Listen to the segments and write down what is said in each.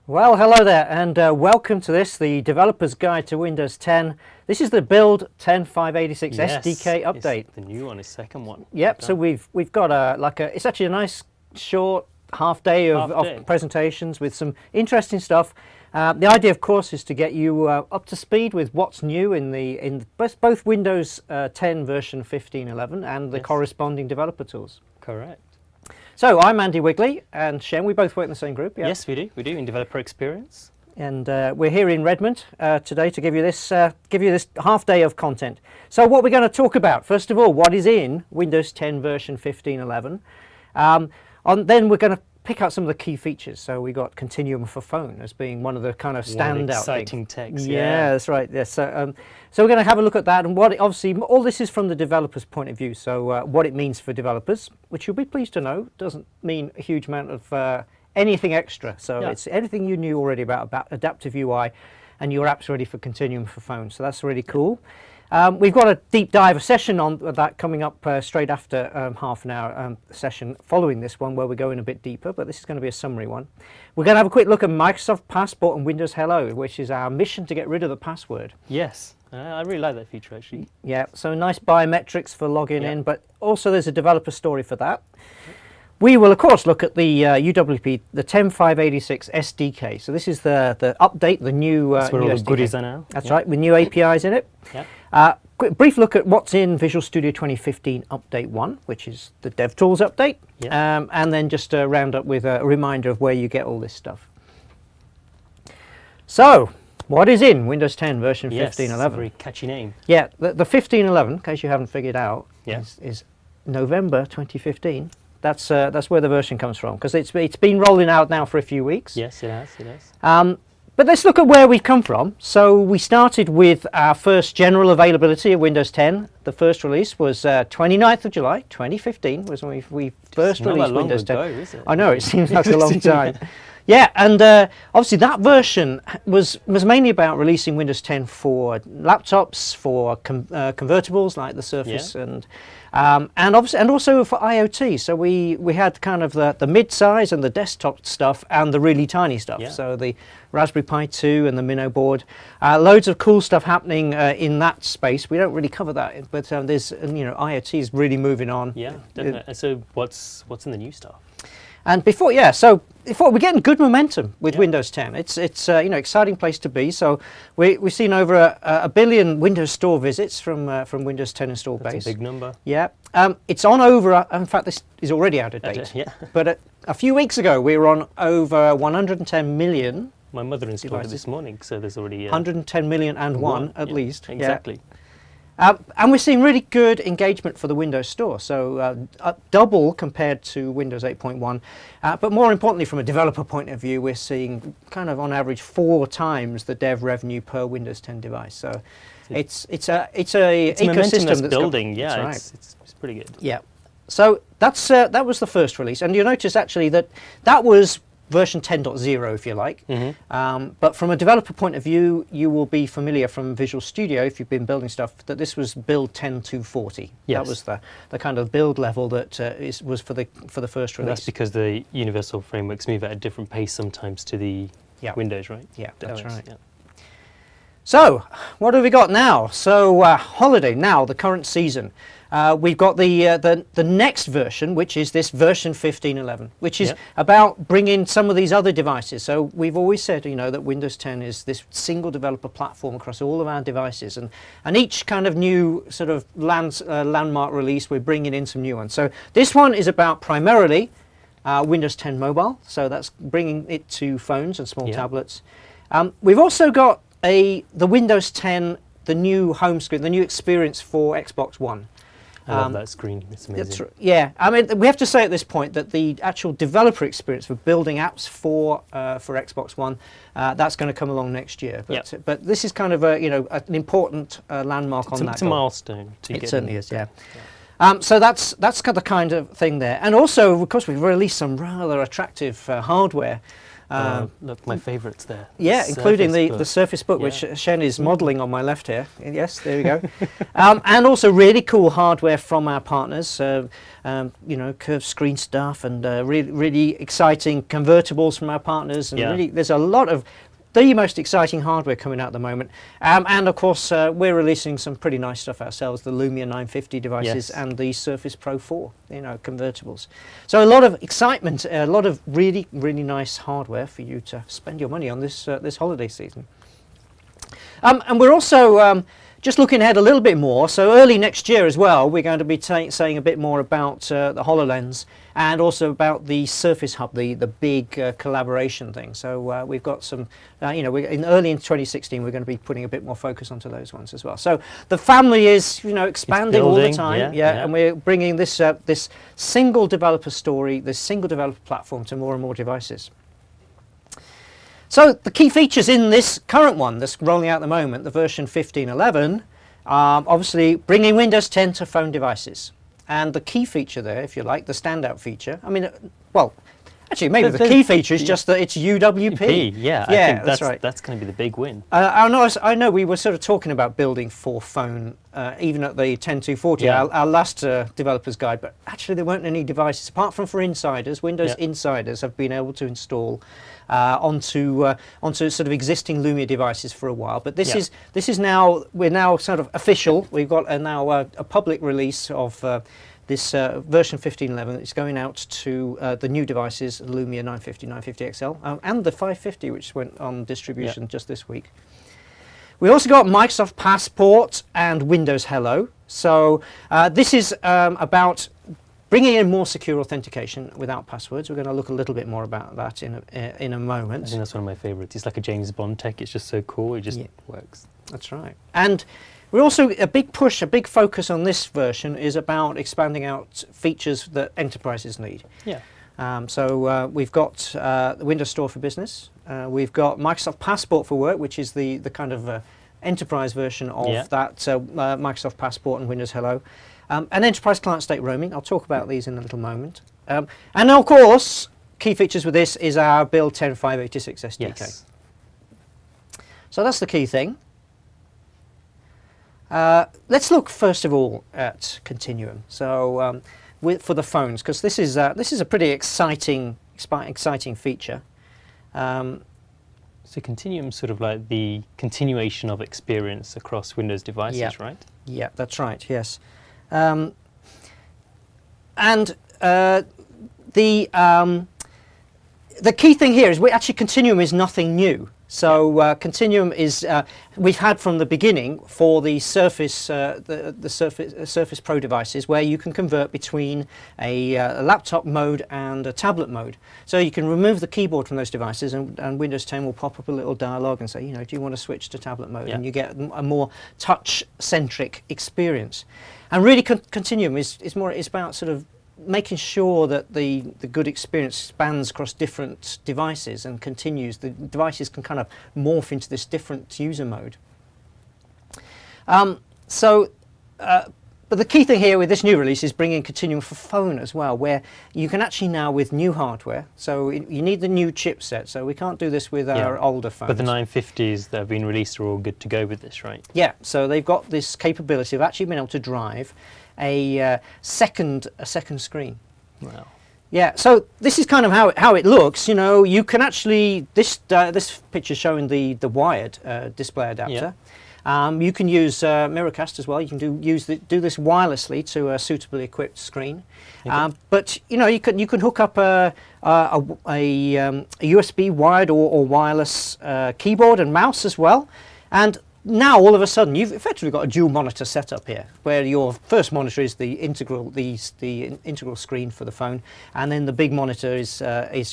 Well, hello there, and welcome to this, the Developer's Guide to Windows 10. This is the Build 10.586 SDK update. The new one, is second one. Yep. Okay. So we've got it's actually a nice short half day of presentations with some interesting stuff. The idea, of course, is to get you up to speed with what's new in both Windows 10 version 15.11 and the corresponding developer tools. Correct. So I'm Andy Wigley, and Shen, we both work in the same group. Yeah? Yes, we do. We do in developer experience. And we're here in Redmond today to give you this half day of content. So what we're going to talk about, first of all, what is in Windows 10 version 15.11. Then we're going to pick out some of the key features. So we got Continuum for phone as being one of the kind of standout exciting techs. Yeah, that's right. Yes. So we're going to have a look at that, and obviously all this is from the developer's point of view. So what it means for developers, which you'll be pleased to know, doesn't mean a huge amount of anything extra. So it's everything you knew already about adaptive UI, and your app's ready for Continuum for phone. So that's really cool. We've got a deep dive session on that coming up straight after half an hour session following this one, where we're going a bit deeper, but this is going to be a summary one. We're going to have a quick look at Microsoft Passport and Windows Hello, which is our mission to get rid of the password. Yes, I really like that feature actually. Yeah, so nice biometrics for logging in, but also there's a developer story for that. We will, of course, look at the UWP, the 10.586 SDK. So this is the update, the new That's where new all the SDK. goodies are now. That's right, with new APIs in it. Quick brief look at what's in Visual Studio 2015 Update 1, which is the DevTools update. And then just round up with a reminder of where you get all this stuff. So, what is in Windows 10 version 15.11? Very catchy name. Yeah, the 15.11, in case you haven't figured out, is November 2015. That's where the version comes from, because it's been rolling out now for a few weeks. Yes, it has. It has. But let's look at where we've come from. So we started with our first general availability of Windows 10. The first release was 29th of July 2015 was when we first released Windows 10. Is it? I know, it seems like a long time. Yeah, and obviously that version was mainly about releasing Windows 10 for laptops, for convertibles like the Surface, and also for IoT. So we had kind of the mid-size and the desktop stuff and the really tiny stuff. So the Raspberry Pi 2 and the Minnow board. Loads of cool stuff happening in that space. We don't really cover that, but there's IoT is really moving on. Yeah, definitely. So what's in the new stuff? And before we're getting good momentum with Windows 10. It's exciting place to be. So we've seen over a billion Windows Store visits from Windows 10 install base. That's a big number. Yeah, it's on over. In fact, this is already out of date. But a few weeks ago we were on over 110 million. My mother installed it this morning, so there's already 110 million and one at least. Exactly. And we're seeing really good engagement for the Windows Store, so double compared to Windows 8.1. But more importantly, from a developer point of view, we're seeing kind of on average 4 times the dev revenue per Windows 10 device. So it's a ecosystem that's building. It's pretty good. Yeah. So that was the first release, and you'll notice actually that was version 10.0, if you like. But from a developer point of view, you will be familiar from Visual Studio, if you've been building stuff, that this was build 10.240. That was the kind of build level that was for the first release. And that's because the universal frameworks move at a different pace sometimes to the Windows, right? Yeah, that's right. Yeah. So, what have we got now? So, holiday now, the current season. We've got the next version, which is this version 15.11, which is about bringing some of these other devices. So we've always said, that Windows 10 is this single developer platform across all of our devices, and each kind of new sort of landmark release, we're bringing in some new ones. So this one is about primarily Windows 10 Mobile, so that's bringing it to phones and small tablets. We've also got the Windows 10, the new home screen, the new experience for Xbox One. I love that screen, it's amazing. I mean, we have to say at this point that the actual developer experience for building apps for Xbox One, that's going to come along next year. But this is kind of an important landmark on that. It's a milestone. It certainly is, yeah. So that's the kind of thing there. And also, of course, we've released some rather attractive hardware Look, my favourites there. Yeah, including the Surface Book, Yeah. which Shen is modelling on my left here. Yes, there we go. And also really cool hardware from our partners, you know, curved screen stuff, and really exciting convertibles from our partners. And really, there's a lot of the most exciting hardware coming out at the moment. And of course, we're releasing some pretty nice stuff ourselves, the Lumia 950 devices and the Surface Pro 4, you know, convertibles. So a lot of excitement, a lot of really nice hardware for you to spend your money on this this holiday season. And we're also just looking ahead a little bit more, so early next year as well, we're going to be saying a bit more about the HoloLens and also about the Surface Hub, the big collaboration thing. So we've got some, you know, early in 2016, we're going to be putting a bit more focus onto those ones as well. So the family is, you know, expanding all the time, and we're bringing this this single developer story, this single developer platform to more and more devices. So the key features in this current one that's rolling out at the moment, the version 15.11, obviously bringing Windows 10 to phone devices. And the key feature there, if you like, the standout feature, I mean, well, actually maybe the key feature is just that it's UWP. Yeah, I think that's right. That's going to be the big win. I know we were sort of talking about building for phone, even at the 10240, our last developer's guide, but actually there weren't any devices, apart from for insiders. Windows insiders have been able to install onto sort of existing Lumia devices for a while, but this is now, we're now sort of official. We've got now a public release of this version 15.11. It's going out to the new devices, Lumia 950, 950 XL, and the 550, which went on distribution just this week. We also got Microsoft Passport and Windows Hello. So this is about bringing in more secure authentication without passwords. We're going to look a little bit more about that in a moment. I think that's one of my favourites. It's like a James Bond tech. It's just so cool. It just works. That's right. And we're also, a big push, a big focus on this version is about expanding out features that enterprises need. So we've got the Windows Store for Business. We've got Microsoft Passport for Work, which is the kind of enterprise version of that Microsoft Passport and Windows Hello. And Enterprise Client State Roaming. I'll talk about these in a little moment. And of course, key features with this is our Build 10.586 SDK. Yes. So that's the key thing. Let's look first of all at Continuum. So for the phones, because this is a pretty exciting feature. So Continuum sort of like the continuation of experience across Windows devices, right? Yeah, that's right. Yes. And the key thing here is Continuum is nothing new. So Continuum is we've had from the beginning for the Surface Surface Pro devices, where you can convert between a laptop mode and a tablet mode. So you can remove the keyboard from those devices, and Windows 10 will pop up a little dialog and say, you know, do you want to switch to tablet mode? And you get a more touch-centric experience. And really, Continuum is about sort of making sure that the good experience spans across different devices and continues. The devices can kind of morph into this different user mode. But the key thing here with this new release is bringing Continuum for phone as well, where you can actually now, with new hardware, so you need the new chipset, so we can't do this with our older phones. But the 950s that have been released are all good to go with this, right? Yeah, so they've got this capability of actually being able to drive a second screen. Wow. Yeah, so this is kind of how it looks. You know, you can actually, this picture showing the wired display adapter. You can use Miracast as well. You can do this wirelessly to a suitably equipped screen. But you know, you can hook up a USB wired or wireless keyboard and mouse as well. And now all of a sudden you've effectively got a dual monitor setup here, where your first monitor is the integral screen for the phone, and then the big monitor is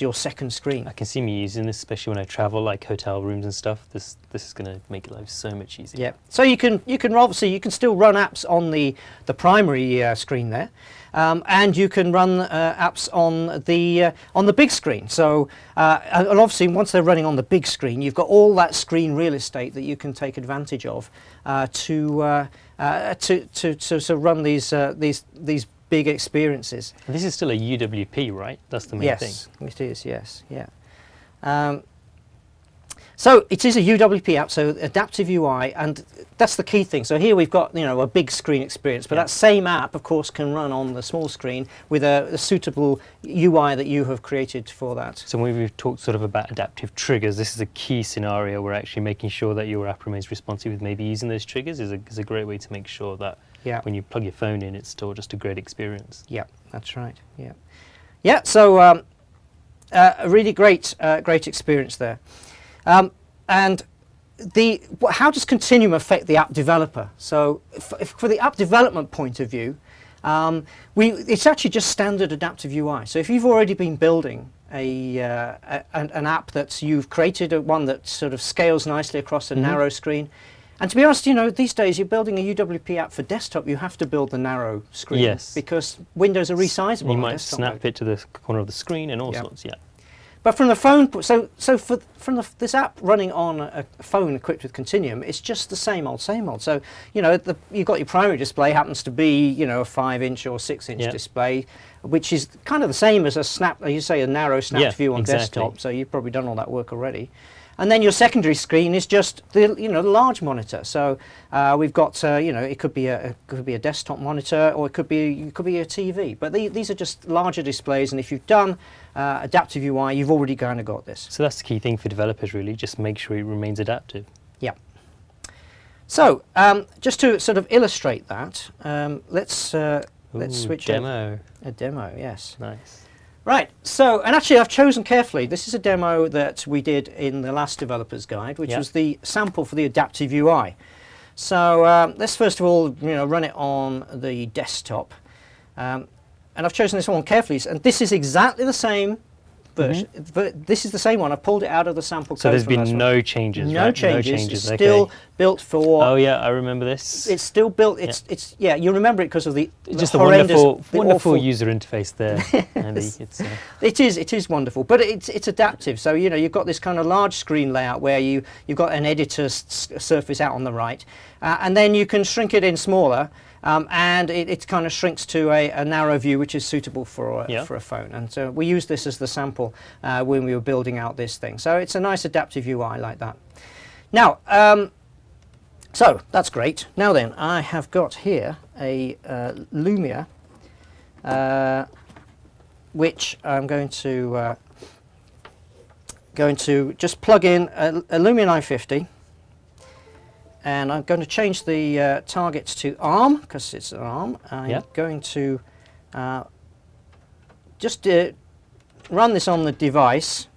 your second screen. I can see me using this, especially when I travel, like hotel rooms and stuff. This is going to make life so much easier. Yeah. So you can obviously you can still run apps on the primary screen there. And you can run apps on the big screen. So, and obviously, once they're running on the big screen, you've got all that screen real estate that you can take advantage of to run these big experiences. And this is still a UWP, right? That's the main thing. Yes, it is. Yes, yeah. So it is a UWP app, so adaptive UI, and that's the key thing. So here we've got, you know, a big screen experience, but that same app, of course, can run on the small screen with a suitable UI that you have created for that. So when we've talked sort of about adaptive triggers, this is a key scenario where actually making sure that your app remains responsive with maybe using those triggers is a great way to make sure that when you plug your phone in, it's still just a great experience. Yeah, that's right. Yeah, yeah. So a really great experience there. And how does Continuum affect the app developer? So for the app development point of view, it's actually just standard adaptive UI. So if you've already been building an app that you've created, one that sort of scales nicely across a narrow screen, and to be honest, you know, these days you're building a UWP app for desktop, you have to build the narrow screen because windows are resizable. You might snap it to the corner of the screen and all sorts. But from the phone, from this app running on a phone equipped with Continuum, it's just the same old, same old. So, you know, you've got your primary display happens to be, you know, a 5-inch or 6-inch display, which is kind of the same as a narrow snap view on desktop. So you've probably done all that work already. And then your secondary screen is just the large monitor. So we've got you know, it could be a desktop monitor, or it could be a TV. But these are just larger displays, and if you've done adaptive UI, you've already kind of got this. So that's the key thing for developers, really. Just make sure it remains adaptive. Yeah. So just to sort of illustrate that, let's switch demo. A demo. Yes. Nice. Right, so, and actually I've chosen carefully, this is a demo that we did in the last developer's guide, which was the sample for the adaptive UI. So let's first of all, you know, run it on the desktop. And I've chosen this one carefully, and this is exactly the same version. This is the same one. I pulled it out of the sample code. So there's been no changes, no changes. It's still built for. Oh yeah, I remember this. It's still built. It's you remember it because of the just the wonderful user interface there, Andy. It is wonderful, but it's adaptive. So you know, you've got this kind of large screen layout where you've got an editor surface out on the right, and then you can shrink it in smaller. And it kind of shrinks to a narrow view, which is suitable for a phone. And so we used this as the sample when we were building out this thing. So it's a nice adaptive UI like that. Now, so that's great. Now then, I have got here a Lumia, which I'm going to just plug in a Lumia 950. And I'm going to change the targets to ARM, because it's an ARM. I'm going to just run this on the device.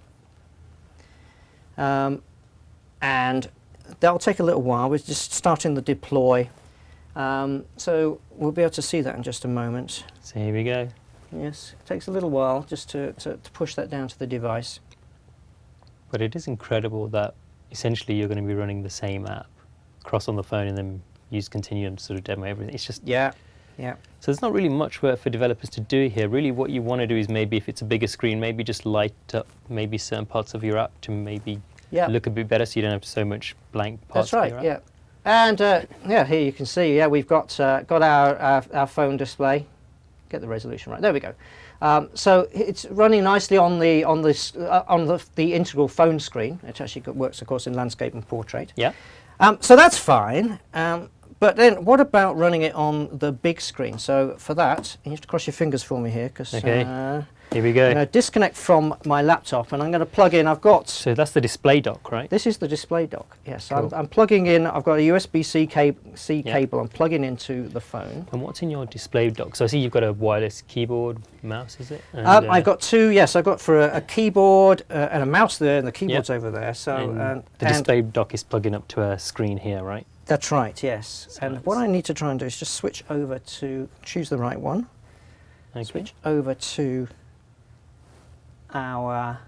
And that'll take a little while. We're just starting the deploy. So we'll be able to see that in just a moment. So here we go. Yes, it takes a little while just to push that down to the device. But it is incredible that essentially you're going to be running the same app across on the phone and then use Continuum to sort of demo everything. It's just yeah. So there's not really much work for developers to do here. Really what you want to do is maybe if it's a bigger screen, maybe just light up maybe certain parts of your app to maybe look a bit better so you don't have so much blank parts of your app. That's right, And here you can see, we've got our phone display. Get the resolution right. There we go. So it's running nicely on the integral phone screen. It actually works, of course, in landscape and portrait. Yeah. So that's fine, but then what about running it on the big screen? So for that, you have to cross your fingers for me here, because here we go. I'm going to disconnect from my laptop, and I'm going to plug in. So that's the display dock, right? This is the display dock. Yes, cool. I'm plugging in. I've got a USB-C cable. I'm plugging into the phone. And what's in your display dock? So I see you've got a wireless keyboard, mouse, is it? And I've got two. Yes, I've got for a keyboard and a mouse there, and the keyboard's over there. So and the display dock is plugging up to a screen here, right? That's right. Yes. So and what I need to try and do is just switch over to choose the right one. Okay. Switch over to our.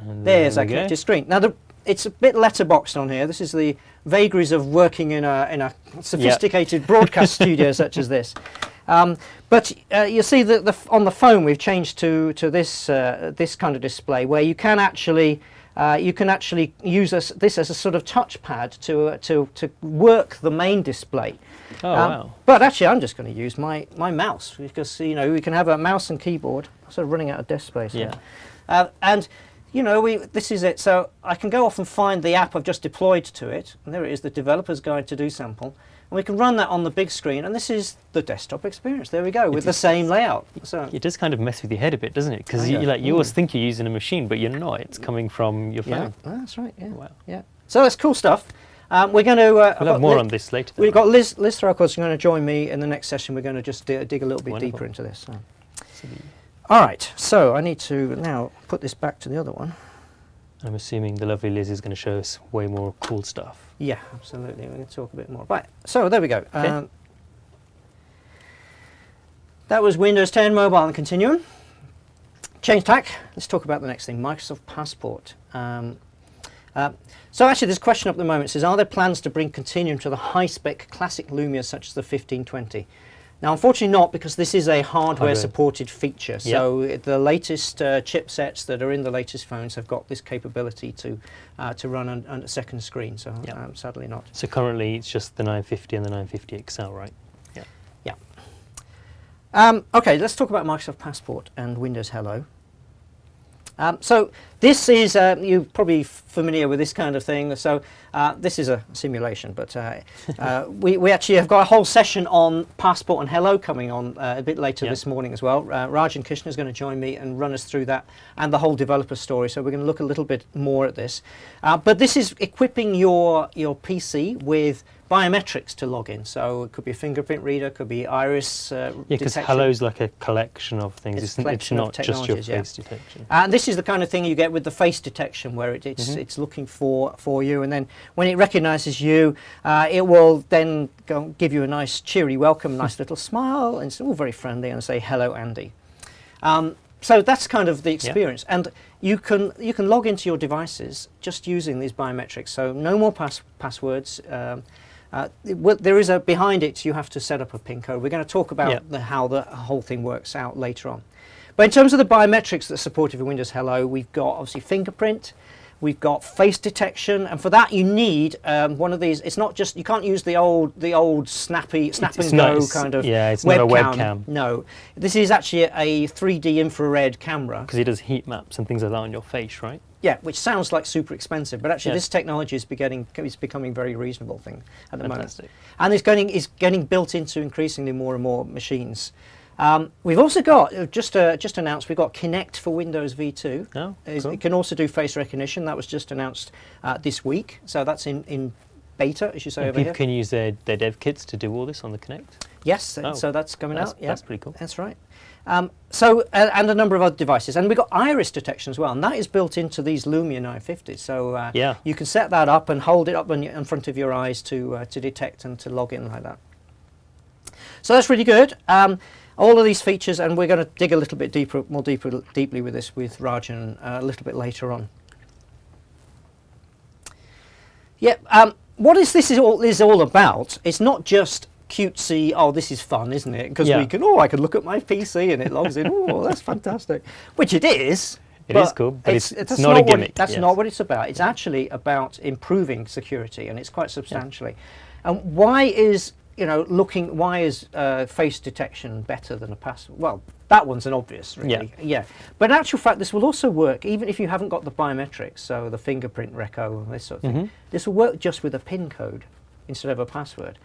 There's our connected screen. Now it's a bit letterboxed on here. This is the vagaries of working in a sophisticated broadcast studio such as this. But you see that on the phone we've changed to this this kind of display where you can actually use this as a sort of touchpad to work the main display. Oh wow! But actually, I'm just going to use my mouse because we can have a mouse and keyboard. I'm sort of running out of desk space. Yeah. And you know, this is it. So I can go off and find the app I've just deployed to it, and there it is, the Developer's Guide to Do Sample, and we can run that on the big screen, and this is the desktop experience. There we go, with the same layout. So it does kind of mess with your head a bit, doesn't it? Because you always think you're using a machine, but you're not. It's coming from your phone. Yeah, that's right. Yeah, wow. Yeah. So that's cool stuff. We're going to. We'll have more on this later. We've got Liz Threlkos going to join me in the next session. We're going to just dig a little bit Wonderful. deeper into this. So. All right. So I need to now put this back to the other one. I'm assuming the lovely Liz is going to show us way more cool stuff. Yeah, absolutely. We're going to talk a bit more. Right. So there we go. Okay. That was Windows 10 Mobile and Continuum. Change tack. Let's talk about the next thing. Microsoft Passport. So actually, this question up at the moment says, are there plans to bring Continuum to the high-spec classic Lumia such as the 1520? Now, unfortunately not, because this is a hardware-supported feature. So the latest chipsets that are in the latest phones have got this capability to run on a second screen. So sadly not. So currently, it's just the 950 and the 950 XL, right? Yeah. Yeah. Okay, let's talk about Microsoft Passport and Windows Hello. So this is, you're probably familiar with this kind of thing, so this is a simulation, but we actually have got a whole session on Passport and Hello coming on a bit later this morning as well. Rajan Krishna is going to join me and run us through that and the whole developer story, so we're going to look a little bit more at this. But this is equipping your PC with biometrics to log in, so it could be a fingerprint reader, could be iris because detection. Hello's like a collection of things. It's not just your face detection. And this is the kind of thing you get with the face detection, where it's looking for you, and then when it recognises you, it will then go give you a nice cheery welcome, nice little smile, and it's all very friendly, and say hello, Andy. So that's kind of the experience, and you can log into your devices just using these biometrics. So no more passwords. There is behind it, you have to set up a PIN code. We're going to talk about how the whole thing works out later on. But in terms of the biometrics that are supported in Windows Hello, we've got obviously fingerprint, we've got face detection, and for that you need one of these. It's not just, you can't use the old snap and go kind of it's webcam. not a webcam. No, this is actually a 3D infrared camera. Because it does heat maps and things like that on your face, right? Yeah, which sounds like super expensive, but actually this technology is becoming a very reasonable thing at the moment. And it's getting built into increasingly more and more machines. We've also got, just announced, we've got Kinect for Windows V2. Oh, cool. It can also do face recognition. That was just announced this week, so that's in beta, as you say, over here. People can use their dev kits to do all this on the Kinect? Yes, so that's coming out. Yeah, that's pretty cool. That's right. And a number of other devices, and we've got iris detection as well, and that is built into these Lumia 950s. So you can set that up and hold it up in front of your eyes to detect and to log in like that. So that's really good. All of these features, and we're going to dig a little bit deeply with this with Rajan a little bit later on. Yeah. What this is all about? It's not just cutesy, oh, this is fun, isn't it? Because I can look at my PC and it logs in. Oh, that's fantastic. Which it is. It is cool, but it's not a gimmick. That's not what it's about. It's actually about improving security, and it's quite substantially. And why is face detection better than a password? Well, that one's an obvious, really. But in actual fact, this will also work even if you haven't got the biometrics, so the fingerprint reco and this sort of thing. This will work just with a PIN code instead of a password.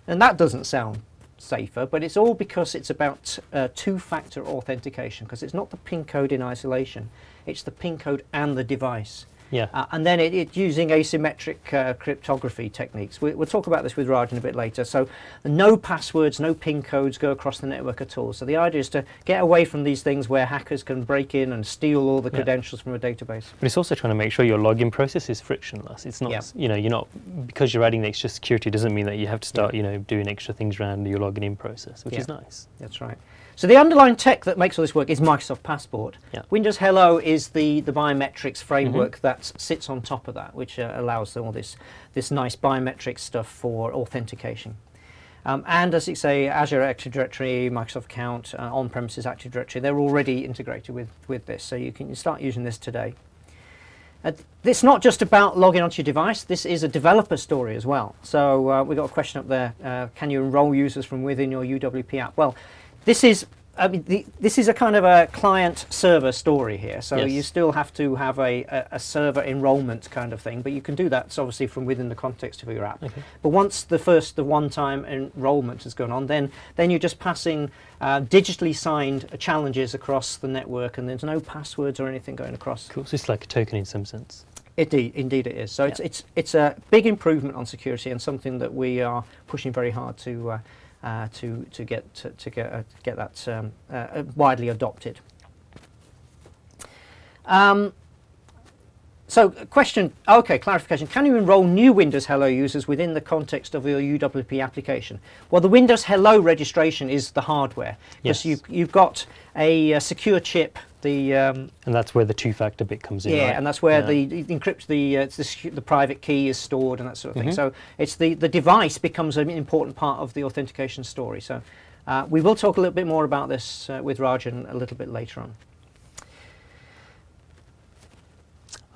And that doesn't sound safer, but it's all because it's about two-factor authentication, because it's not the PIN code in isolation, it's the PIN code and the device. And then it's using asymmetric cryptography techniques. We'll talk about this with Rajan a bit later. So no passwords, no PIN codes go across the network at all. So the idea is to get away from these things where hackers can break in and steal all the credentials from a database. But it's also trying to make sure your login process is frictionless. It's not, you're not, because you're adding the extra security doesn't mean that you have to start, doing extra things around your logging in process, which is nice. That's right. So the underlying tech that makes all this work is Microsoft Passport. Windows Hello is the biometrics framework that sits on top of that, which allows all this nice biometric stuff for authentication. And as you say, Azure Active Directory, Microsoft Account, on-premises Active Directory, they're already integrated with this, so you can start using this today. It's not just about logging onto your device, this is a developer story as well. So we've got a question up there, can you enroll users from within your UWP app? Well, this is I mean, this is a kind of a client-server story here, so Yes. you still have to have a server enrollment kind of thing, but you can do that obviously from within the context of your app. Okay. But once the one-time enrollment has gone on, then you're just passing digitally signed challenges across the network, and there's no passwords or anything going across. Cool. So it's like a token in some sense. Indeed it is. So Yeah. it's a big improvement on security, and something that we are pushing very hard to get that widely adopted. So question, clarification. Can you enroll new Windows Hello users within the context of your UWP application? Well, the Windows Hello registration is the hardware. Yes. Because you've got a secure chip. And that's where the two-factor bit comes in. Yeah, right? and that's where Yeah. the private key is stored and that sort of thing. Mhm. So it's the device becomes an important part of the authentication story. So we will talk a little bit more about this with Rajan a little bit later on.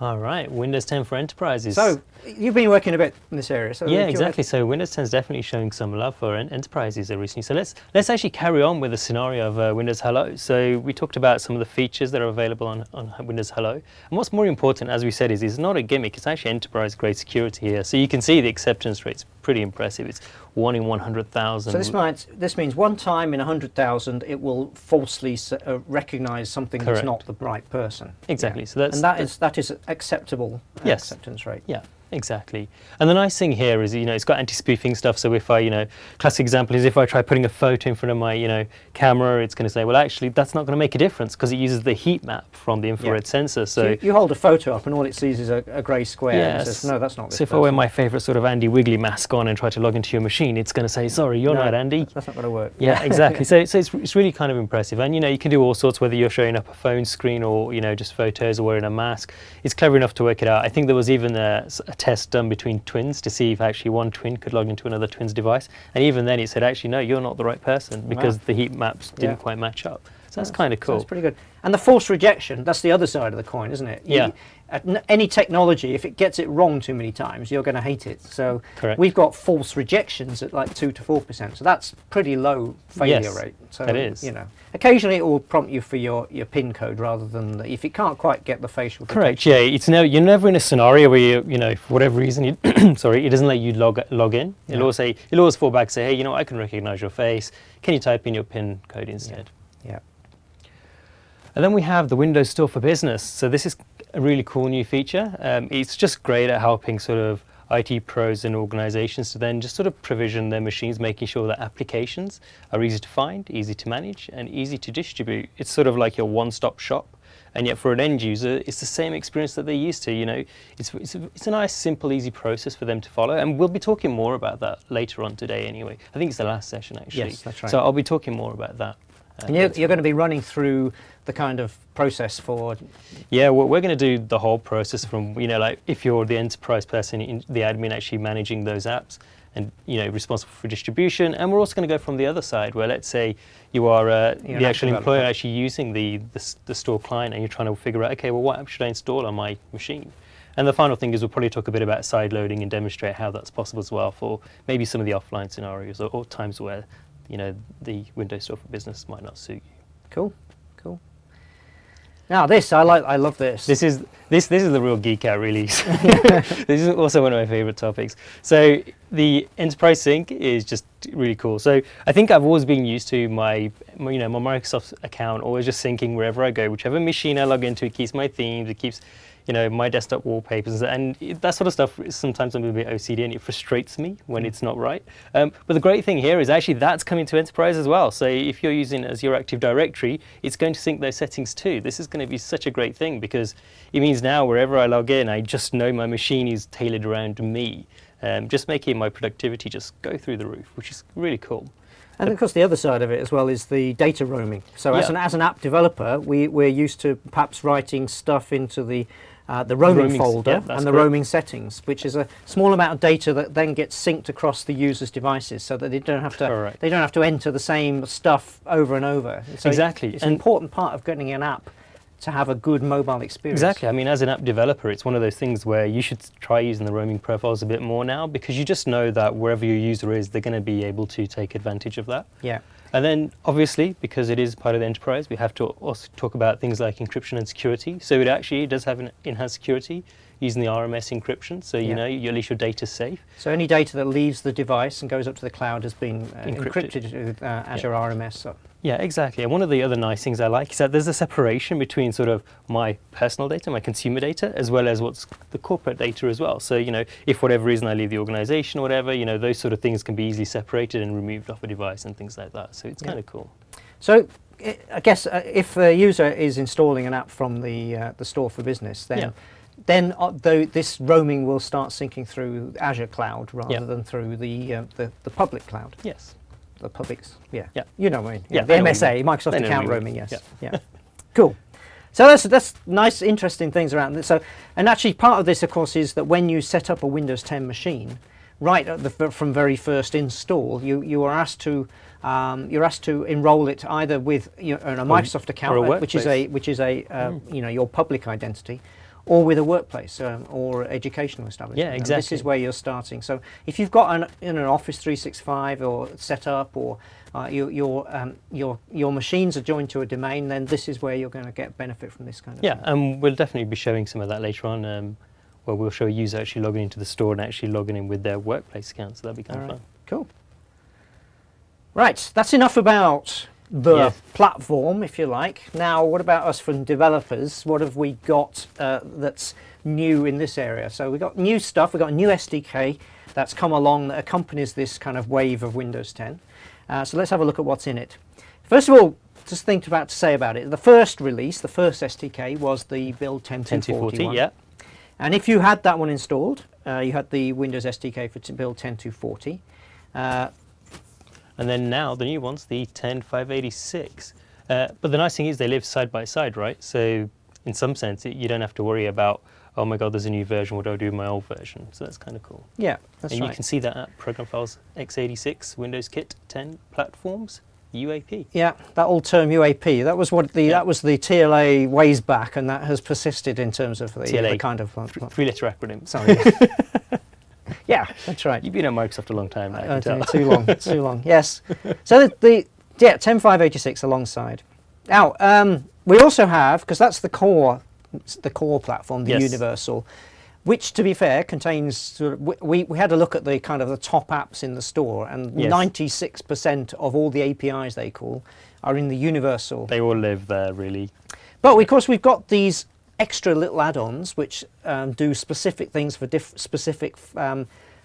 All right, Windows 10 for enterprises. So you've been working a bit in this area. So yeah, exactly. So Windows 10 is definitely showing some love for enterprises recently. So let's actually carry on with the scenario of Windows Hello. So we talked about some of the features that are available on Windows Hello. And what's more important, as we said, is it's not a gimmick. It's actually enterprise-grade security here. So you can see the acceptance rate's pretty impressive. It's 1 in 100,000. So this means one time in 100,000 it will falsely recognise something Correct. that's not the right person. Exactly. Yeah. So that is acceptable Yes. acceptance rate. Yeah. Exactly. And the nice thing here is, it's got anti-spoofing stuff. So if I, classic example is if I try putting a photo in front of my, camera, it's going to say, well, actually, that's not going to make a difference because it uses the heat map from the infrared sensor. So you hold a photo up and all it sees is a grey square. Yes. And it says, no, that's not this So if I person. wear my favourite sort of Andy Wiggly mask on and try to log into your machine, it's going to say, sorry, you're not Andy. That's not going to work. Yeah, exactly. So it's really kind of impressive. And, you can do all sorts, whether you're showing up a phone screen or, just photos or wearing a mask. It's clever enough to work it out. I think there was even a test done between twins to see if actually one twin could log into another twin's device. And even then it said, actually, no, you're not the right person because the heat maps didn't quite match up. So that's kind of cool. That's pretty good. And the false rejection, that's the other side of the coin, isn't it? Yeah. Any technology, if it gets it wrong too many times, you're going to hate it. So Correct. we've got false rejections at like 2 to 4%. So that's pretty low failure rate. So that is. Occasionally it will prompt you for your PIN code rather than if it can't quite get the facial Correct. detection. Yeah. You're never in a scenario where for whatever reason, it doesn't let you log in. Yeah. It'll always fall back and say, hey, I can recognize your face. Can you type in your PIN code instead? Yeah. And then we have the Windows Store for Business. So this is a really cool new feature. It's just great at helping sort of IT pros and organizations to then just sort of provision their machines, making sure that applications are easy to find, easy to manage, and easy to distribute. It's sort of like your one-stop shop. And yet for an end user, it's the same experience that they're used to. It's a nice, simple, easy process for them to follow. And we'll be talking more about that later on today anyway. I think it's the last session, actually. Yes, that's right. So I'll be talking more about that. And you're going to be running through the kind of process for... Yeah, we're going to do the whole process from, like if you're the enterprise person, the admin actually managing those apps and, responsible for distribution. And we're also going to go from the other side where, let's say, you are the actual employer actually using the store client and you're trying to figure out, okay, well, what app should I install on my machine? And the final thing is we'll probably talk a bit about side loading and demonstrate how that's possible as well for maybe some of the offline scenarios or times where the Windows Store for Business might not suit you. Cool. Now I love this. This is the real geek out, really. This is also one of my favorite topics. So the Enterprise Sync is just really cool. So I think I've always been used to my Microsoft account always just syncing wherever I go, whichever machine I log into. It keeps my themes. It keeps my desktop wallpapers, and that sort of stuff, sometimes I'm a bit OCD and it frustrates me when it's not right. But the great thing here is actually that's coming to Enterprise as well. So if you're using it as your Active Directory, it's going to sync those settings too. This is going to be such a great thing because it means now wherever I log in, I just know my machine is tailored around me, just making my productivity just go through the roof, which is really cool. And of course, the other side of it as well is the data roaming. So as an app developer, we're used to perhaps writing stuff into the roaming folder and the roaming settings, which is a small amount of data that then gets synced across the user's devices, so that they don't have to enter the same stuff over and over. So exactly, it's an important part of getting an app to have a good mobile experience. Exactly. I mean, as an app developer, it's one of those things where you should try using the roaming profiles a bit more now because you just know that wherever your user is, they're going to be able to take advantage of that. Yeah. And then, obviously, because it is part of the enterprise, we have to also talk about things like encryption and security. So it actually does have an enhanced security using the RMS encryption, so you know, at least your data's safe. So any data that leaves the device and goes up to the cloud has been encrypted with Azure RMS. So. Yeah, exactly. And one of the other nice things I like is that there's a separation between sort of my personal data, my consumer data, as well as what's the corporate data as well. So, you know, if for whatever reason I leave the organization or whatever, you know, those sort of things can be easily separated and removed off a device and things like that. So it's kind of cool. So I guess if a user is installing an app from the store for business, then this roaming will start syncing through Azure cloud rather than through the public cloud. Yes. The public's, you know what I mean. Yeah, the MSA, Microsoft account roaming, yes. Yeah. Cool. So that's nice, interesting things around this. So, and actually part of this, of course, is that when you set up a Windows 10 machine, right at from very first install, you are asked to enroll it either with a Microsoft account, which is a you know, your public identity, or with a workplace or educational establishment. Yeah, exactly. And this is where you're starting. So if you've got an Office 365 or set up, or your machines are joined to a domain, then this is where you're going to get benefit from this kind of thing. Yeah, and we'll definitely be showing some of that later on, where we'll show a user actually logging into the store and actually logging in with their workplace account. So that'll be kind of fun. Cool. Right, that's enough about the platform, if you like. Now, what about us from developers? What have we got that's new in this area? So we've got new stuff. We've got a new SDK that's come along that accompanies this kind of wave of Windows 10. So let's have a look at what's in it. First of all, just think about to say about it. The first release, the first SDK, was the build 10.2.40 one. Yeah. And if you had that one installed, you had the Windows SDK for build 10.2.40. And then now the new one's the 10.586. But the nice thing is they live side by side, right? So in some sense, you don't have to worry about, oh my God, there's a new version. What do I do with my old version? So that's kind of cool. Yeah, that's right. And you can see that at Program Files x86 Windows Kit 10 platforms UAP. Yeah, that old term UAP. That was what that was the TLA ways back, and that has persisted in terms of the kind of three-letter acronym. Sorry. Yeah, that's right. You've been at Microsoft a long time now, I can tell. Too long, too long. Yes. So the 10.586 alongside. Now we also have, because that's the core platform, the universal, which, to be fair, contains sort of, we had a look at the kind of the top apps in the store, and 96% of all the APIs they call are in the universal. They all live there, really. But of course, we've got these extra little add-ons which do specific things for specific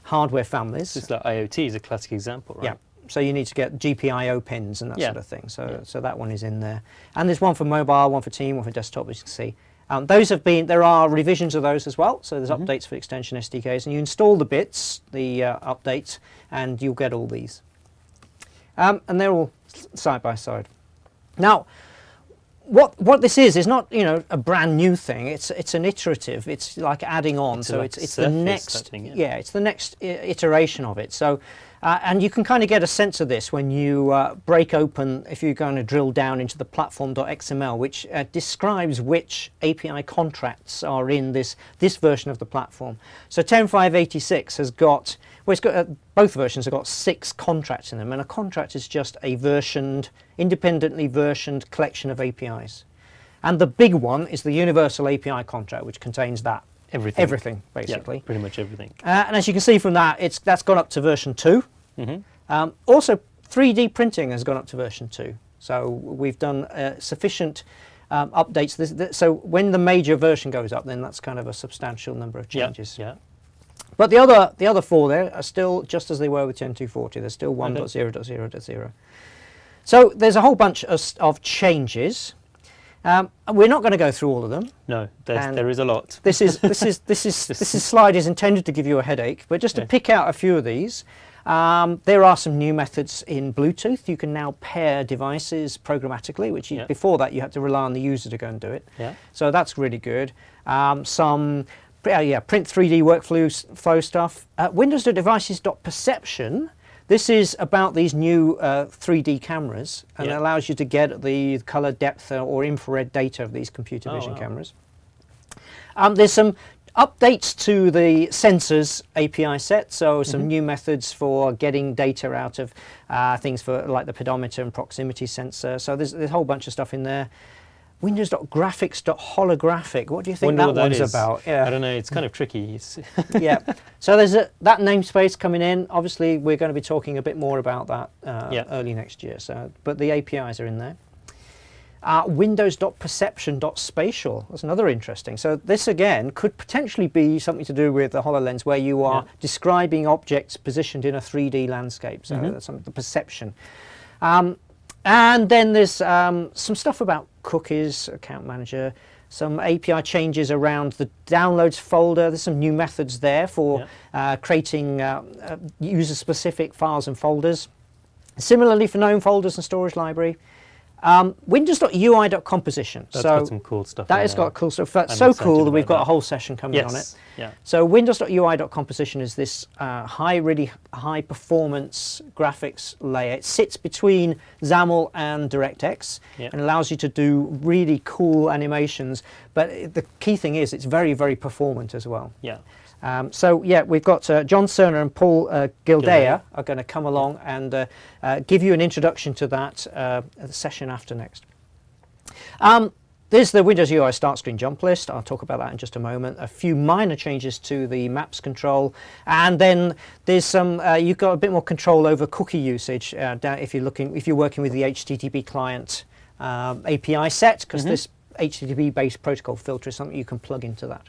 hardware families. Just like IoT is a classic example, right? Yeah. So you need to get GPIO pins and that sort of thing. So that one is in there. And there's one for mobile, one for team, one for desktop, as you can see. Those have been, there are revisions of those as well. So there's updates for extension SDKs, and you install the bits, the updates, and you'll get all these. And they're all side by side. Now, what this is not, you know, a brand new thing. It's an iterative. It's like adding on. So it's the next it's the next iteration of it. So and you can kind of get a sense of this when you break open, if you're going to drill down into the platform.xml, which describes which API contracts are in this version of the platform. So 10.586 has got, well, it's got both versions have got 6 contracts in them, and a contract is just a independently versioned collection of APIs. And the big one is the universal API contract, which contains that. Everything, basically. Yeah, pretty much everything. And as you can see from that, that's gone up to version 2. Also, 3D printing has gone up to version 2. So we've done sufficient updates. So when the major version goes up, then that's kind of a substantial number of changes. Yeah. But the other 4 there are still just as they were with 10.2.40. They're still 1.0.0.0. So there's a whole bunch of changes. We're not going to go through all of them. No, there is a lot. This slide is intended to give you a headache, but just to pick out a few of these, there are some new methods in Bluetooth. You can now pair devices programmatically, which before that you had to rely on the user to go and do it. Yeah. So that's really good. Some print 3D workflow stuff. Windows.devices.perception. This is about these new 3D cameras, and it allows you to get the color depth or infrared data of these computer vision cameras. There's some updates to the sensors API set, so some new methods for getting data out of things for like the pedometer and proximity sensor. So there's a whole bunch of stuff in there. Windows.graphics.holographic. What do you think that one's about? Yeah. I don't know. It's kind of tricky. Yeah. So there's that namespace coming in. Obviously, we're going to be talking a bit more about that early next year. So, but the APIs are in there. Windows.perception.spatial. That's another interesting. So this again could potentially be something to do with the HoloLens, where you are describing objects positioned in a 3D landscape. So that's the perception. And then there's some stuff about cookies, account manager, some API changes around the downloads folder. There's some new methods there for creating user-specific files and folders. Similarly for known folders and storage library. Windows.UI.composition. That's got some cool stuff. That has got cool stuff. That's so cool that we've got a whole session coming on it. Yeah. So Windows.UI.composition is this really high performance graphics layer. It sits between XAML and DirectX and allows you to do really cool animations. But the key thing is it's very, very performant as well. Yeah. So yeah, we've got John Cerner and Paul Gildea are going to come along and give you an introduction to that the session after next. There's the Windows UI start screen jump list. I'll talk about that in just a moment. A few minor changes to the maps control, and then there's some. You've got a bit more control over cookie usage if you're working with the HTTP client API set, because this HTTP-based protocol filter is something you can plug into that.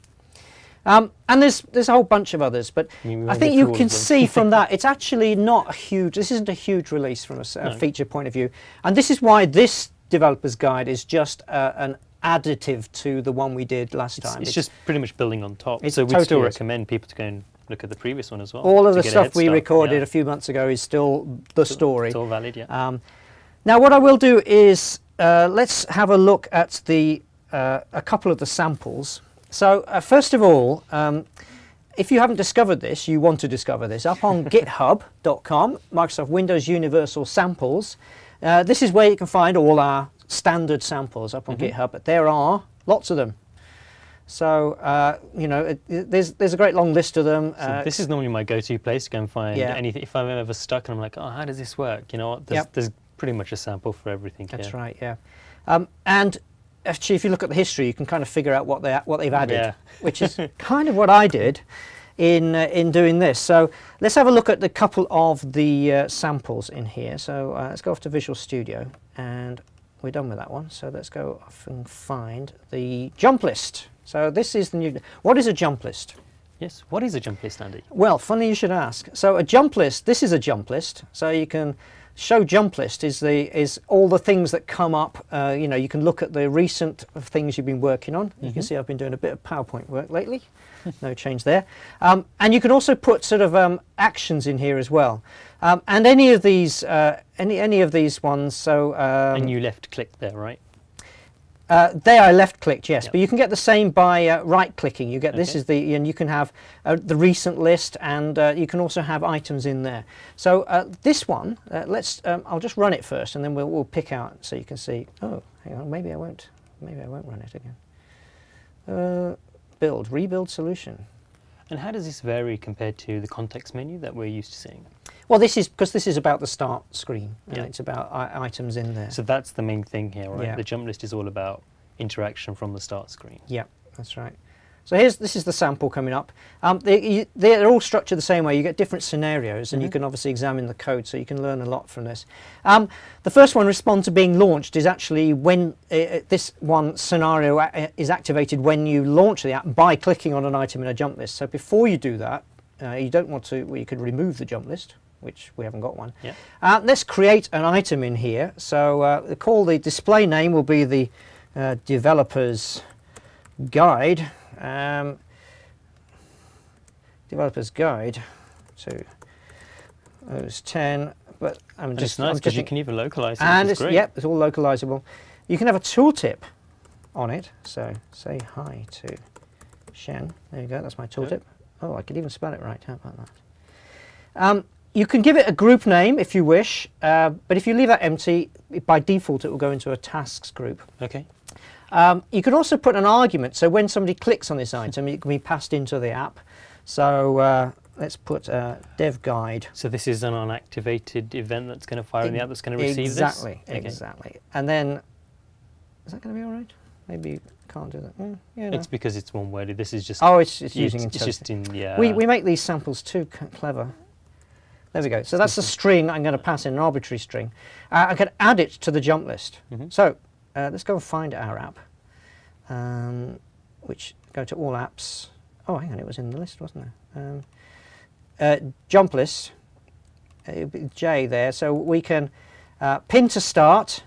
And there's a whole bunch of others, but I think you can see from that it's actually not a huge. This isn't a huge release from a feature point of view, and this is why this developer's guide is just an additive to the one we did last time. It's just pretty much building on top. So we still recommend people to go and look at the previous one as well. All of the stuff we recorded a few months ago is still the story. It's all valid, yeah. Now what I will do is let's have a look at a couple of the samples. So first of all, if you haven't discovered this, you want to discover this, up on github.com, Microsoft Windows Universal Samples. This is where you can find all our standard samples up on GitHub, but there are lots of them. So, you know, there's a great long list of them. So this is normally my go-to place to go and find anything. If I'm ever stuck and I'm like, oh, how does this work? You know what, there's pretty much a sample for everything here. That's right, yeah. And actually, if you look at the history, you can kind of figure out what they've added, which is kind of what I did in doing this. So let's have a look at the couple of the samples in here. So let's go off to Visual Studio, and we're done with that one. So let's go off and find the jump list. So this is the new. What is a jump list? Yes, what is a jump list, Andy? Well, funny you should ask. So a jump list. This is a jump list. So you can. Show jump list is all the things that come up. You know, you can look at the recent things you've been working on. You can see I've been doing a bit of PowerPoint work lately. No change there. And you can also put sort of actions in here as well. And any of these ones. So and you left click there, right? They are left clicked, yes, but you can get the same by right clicking. You get this is and you can have the recent list, and you can also have items in there. So this one, I'll just run it first, and then we'll pick out so you can see. Oh, hang on, maybe I won't run it again. Rebuild solution. And how does this vary compared to the context menu that we're used to seeing? Well, this is about the start screen. It's about items in there. So that's the main thing here, right? Yeah. The jump list is all about interaction from the start screen. Yeah, that's right. So this is the sample coming up. They're all structured the same way. You get different scenarios, and you can obviously examine the code, so you can learn a lot from this. The first one, respond to being launched, is actually when this one scenario is activated when you launch the app by clicking on an item in a jump list. So before you do that, you don't want to. Well, you could remove the jump list, which we haven't got one. Yeah. Let's create an item in here. So the display name will be the developer's guide. Developer's guide to OS 10, but it's nice because you can even localize it. And it's all localizable. You can have a tooltip on it. So say hi to Shen. There you go. That's my tooltip. Yep. Oh, I could even spell it right. How about that? You can give it a group name if you wish, but if you leave that empty, by default it will go into a tasks group. Okay. You can also put an argument, so when somebody clicks on this item, it can be passed into the app. So let's put dev guide. So this is an unactivated event that's going to fire in the app that's going to receive exactly, this? Exactly. And then, is that going to be all right? Maybe you can't do that. Yeah, no. It's because it's one worded. This is just... Oh, it's using it's just in, yeah. We make these samples too clever. There we go. So that's a string. I'm going to pass in an arbitrary string. I can add it to the jump list. So let's go and find our app. Which go to all apps. Oh, hang on, it was in the list, wasn't there? Jump list. It'll be J there. So we can pin to start.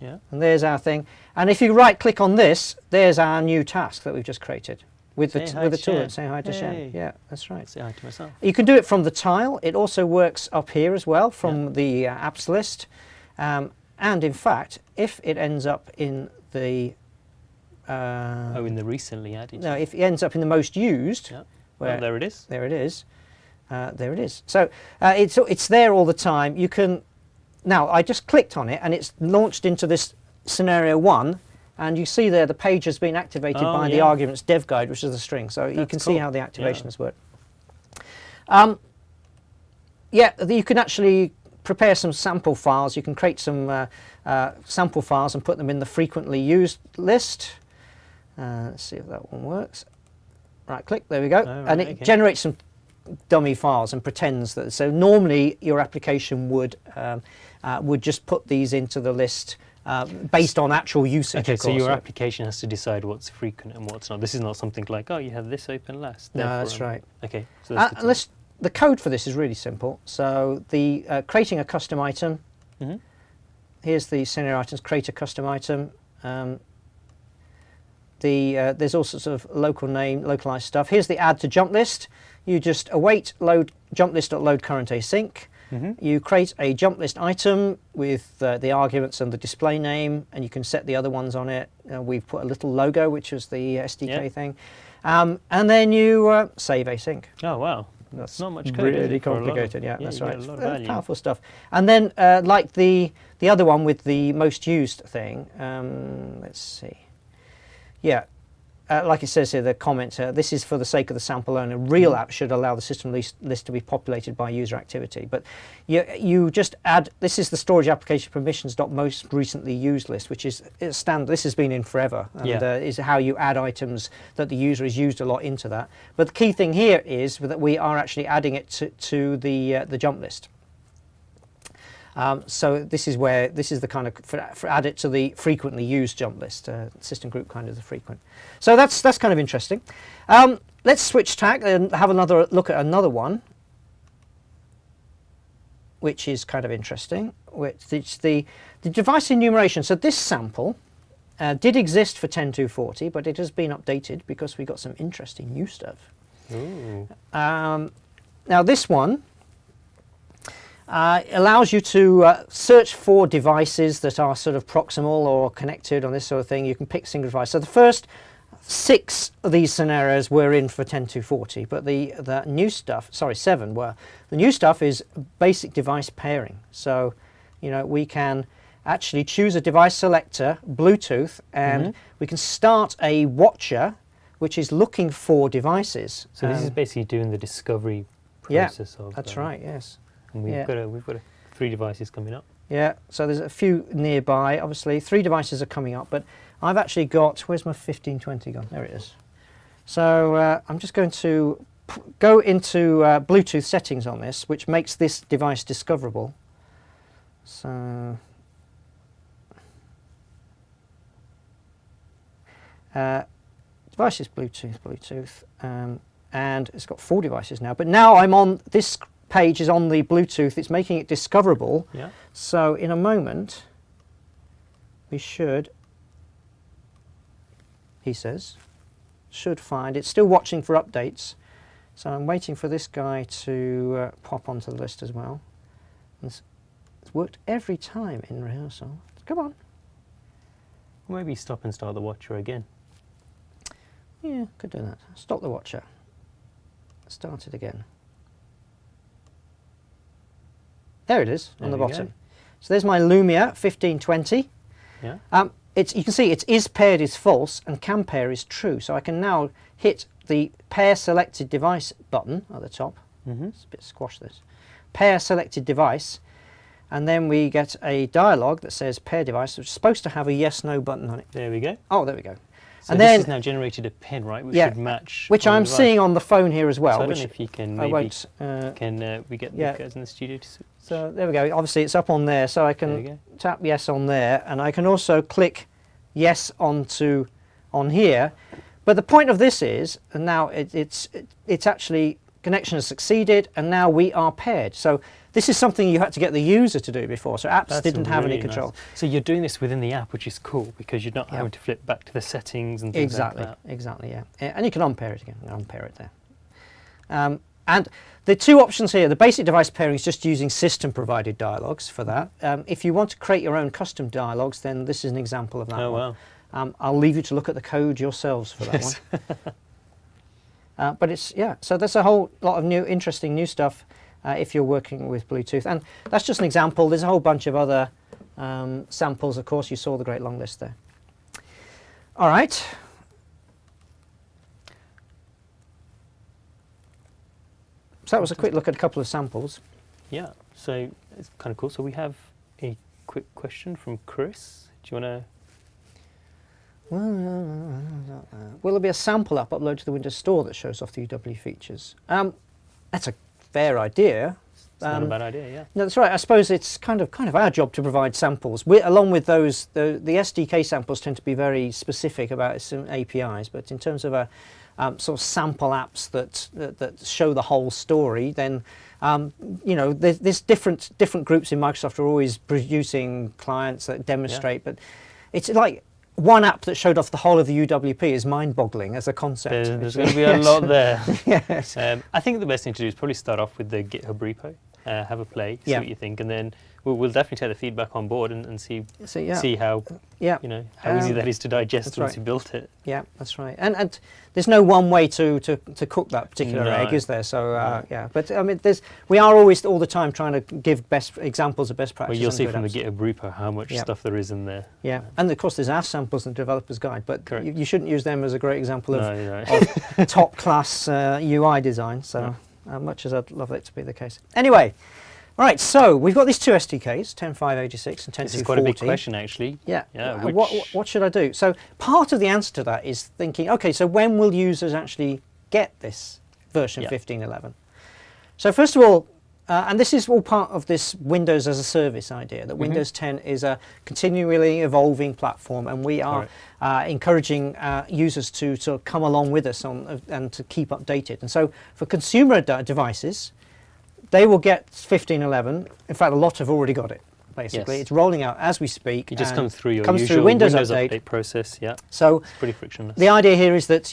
Yeah. And there's our thing. And if you right-click on this, there's our new task that we've just created with the tool. Say hi to Shen. Yeah, that's right. Say hi to myself. You can do it from the tile. It also works up here as well from the apps list. And in fact, if it ends up in the in the recently added. No, if it ends up in the most used. Yeah. Where, there it is. There it is. There it is. So it's there all the time. You can. Now I just clicked on it and it's launched into this scenario 1, and you see there the page has been activated by the arguments dev guide, which is the string. So you can see how the activations work. Yeah, you can actually prepare some sample files. You can create some sample files and put them in the frequently used list. Let's see if that one works. Right click, there we go. And it generates some dummy files and pretends that. So normally your application would just put these into the list based on actual usage. Okay, so your application has to decide what's frequent and what's not. This is not something like, oh, you have this open last. No, that's right. Okay. So that's the code for this is really simple. So the creating a custom item. Here's the scenario items. Create a custom item. There's all sorts of localized stuff. Here's the add to jump list. You just await load jump list.load current async. You create a jump list item with the arguments and the display name, and you can set the other ones on it. We've put a little logo, which is the SDK thing, and then you save async. Oh wow, that's not much code. Really complicated. That's right. A lot of value. Powerful stuff. And then like the other one with the most used thing. Let's see. Yeah. Like it says here, the comment, this is for the sake of the sample owner. Real app should allow the system list to be populated by user activity. But you just add, this is the storage application permissions.most recently used list, which is standard. This has been in forever. And is how you add items that the user has used a lot into that. But the key thing here is that we are actually adding it to the jump list. So this is the kind of for add it to the frequently used jump list. System group kind of the frequent. So that's kind of interesting. Let's switch tack and have another look at another one, which is kind of interesting. Which is the device enumeration. So this sample did exist for 10.2.40, but it has been updated because we got some interesting new stuff. Ooh. Now this one. Allows you to search for devices that are sort of proximal or connected on this sort of thing. You can pick single device. So the first 6 of these scenarios were in for 10.2.40, but the new stuff, sorry, 7 were. The new stuff is basic device pairing. So, we can actually choose a device selector, Bluetooth, and we can start a watcher, which is looking for devices. So this is basically doing the discovery process of... That's right, yes. And we've got 3 devices coming up. Yeah, so there's a few nearby. Obviously, 3 devices are coming up, but I've actually got, where's my 1520 gone? There it is. So I'm just going to go into Bluetooth settings on this, which makes this device discoverable. So device is Bluetooth, and it's got 4 devices now. But now I'm on this page is on the Bluetooth. It's making it discoverable. Yeah. So in a moment, we should, he says, should find. It's still watching for updates. So I'm waiting for this guy to pop onto the list as well. It's worked every time in rehearsal. Come on. Maybe stop and start the watcher again. Yeah, could do that. Stop the watcher. Start it again. There it is on the bottom. So there's my Lumia 1520. Yeah. you can see it's is paired is false and can pair is true. So I can now hit the pair selected device button at the top. It's a bit squash this. Pair selected device, and then we get a dialog that says pair device, which is supposed to have a yes no button on it. There we go. Oh, there we go. So and this then has now generated a pin, right, which should match. Which I'm seeing on the phone here as well. So I don't which know if you can I maybe, won't, can we get the guys in the studio to switch? So there we go. Obviously it's up on there, so I can tap yes on there, and I can also click yes on here. But the point of this is, and now it's actually connection has succeeded, and now we are paired. So this is something you had to get the user to do before, so apps didn't have any control. Nice. So you're doing this within the app, which is cool, because you're not having to flip back to the settings and things like that. Exactly, yeah. And you can unpair it again, unpair it there. And the two options here, the basic device pairing is just using system-provided dialogues for that. If you want to create your own custom dialogues, then this is an example of that one. Wow. I'll leave you to look at the code yourselves for that one. But it's, so there's a whole lot of interesting new stuff if you're working with Bluetooth. And that's just an example. There's a whole bunch of other samples. Of course, you saw the great long list there. All right. So that was a quick look at a couple of samples. Yeah, so it's kind of cool. So we have a quick question from Chris. Do you want to... Will there be a sample app uploaded to the Windows Store that shows off the UW features? That's a fair idea. It's not a bad idea, yeah. No, that's right. I suppose it's kind of our job to provide samples. Along with those, the SDK samples tend to be very specific about some APIs. But in terms of sort of sample apps that show the whole story, then there's different groups in Microsoft are always producing clients that demonstrate. But it's like one app that showed off the whole of the UWP is mind-boggling as a concept. There's going to be a lot there. Yes. I think the best thing to do is probably start off with the GitHub repo, have a play, see what you think, and then we'll definitely take the feedback on board and see how how easy that is to digest once you built it. Yeah, that's right. And there's no one way to cook that particular egg, is there? So but I mean, we are always all the time trying to give best examples of best practice. Well, you'll see from the GitHub repo how much stuff there is in there. Yeah, and of course there's our samples and developers guide, but you shouldn't use them as a great example of top class UI design. So much as I'd love it to be the case. Anyway. Right, so we've got these two SDKs, 10.586 and 10.240. This is quite a big question, actually. Yeah. What should I do? So part of the answer to that is thinking, okay, so when will users actually get this version 15.11? So first of all, and this is all part of this Windows as a service idea, that Windows 10 is a continually evolving platform, and we are encouraging users to sort of come along with us and to keep updated. And so for consumer devices, they will get 15.11. In fact, a lot have already got it, basically. It's rolling out as we speak. It just comes through your usual Windows update process, So it's pretty frictionless. The idea here is that,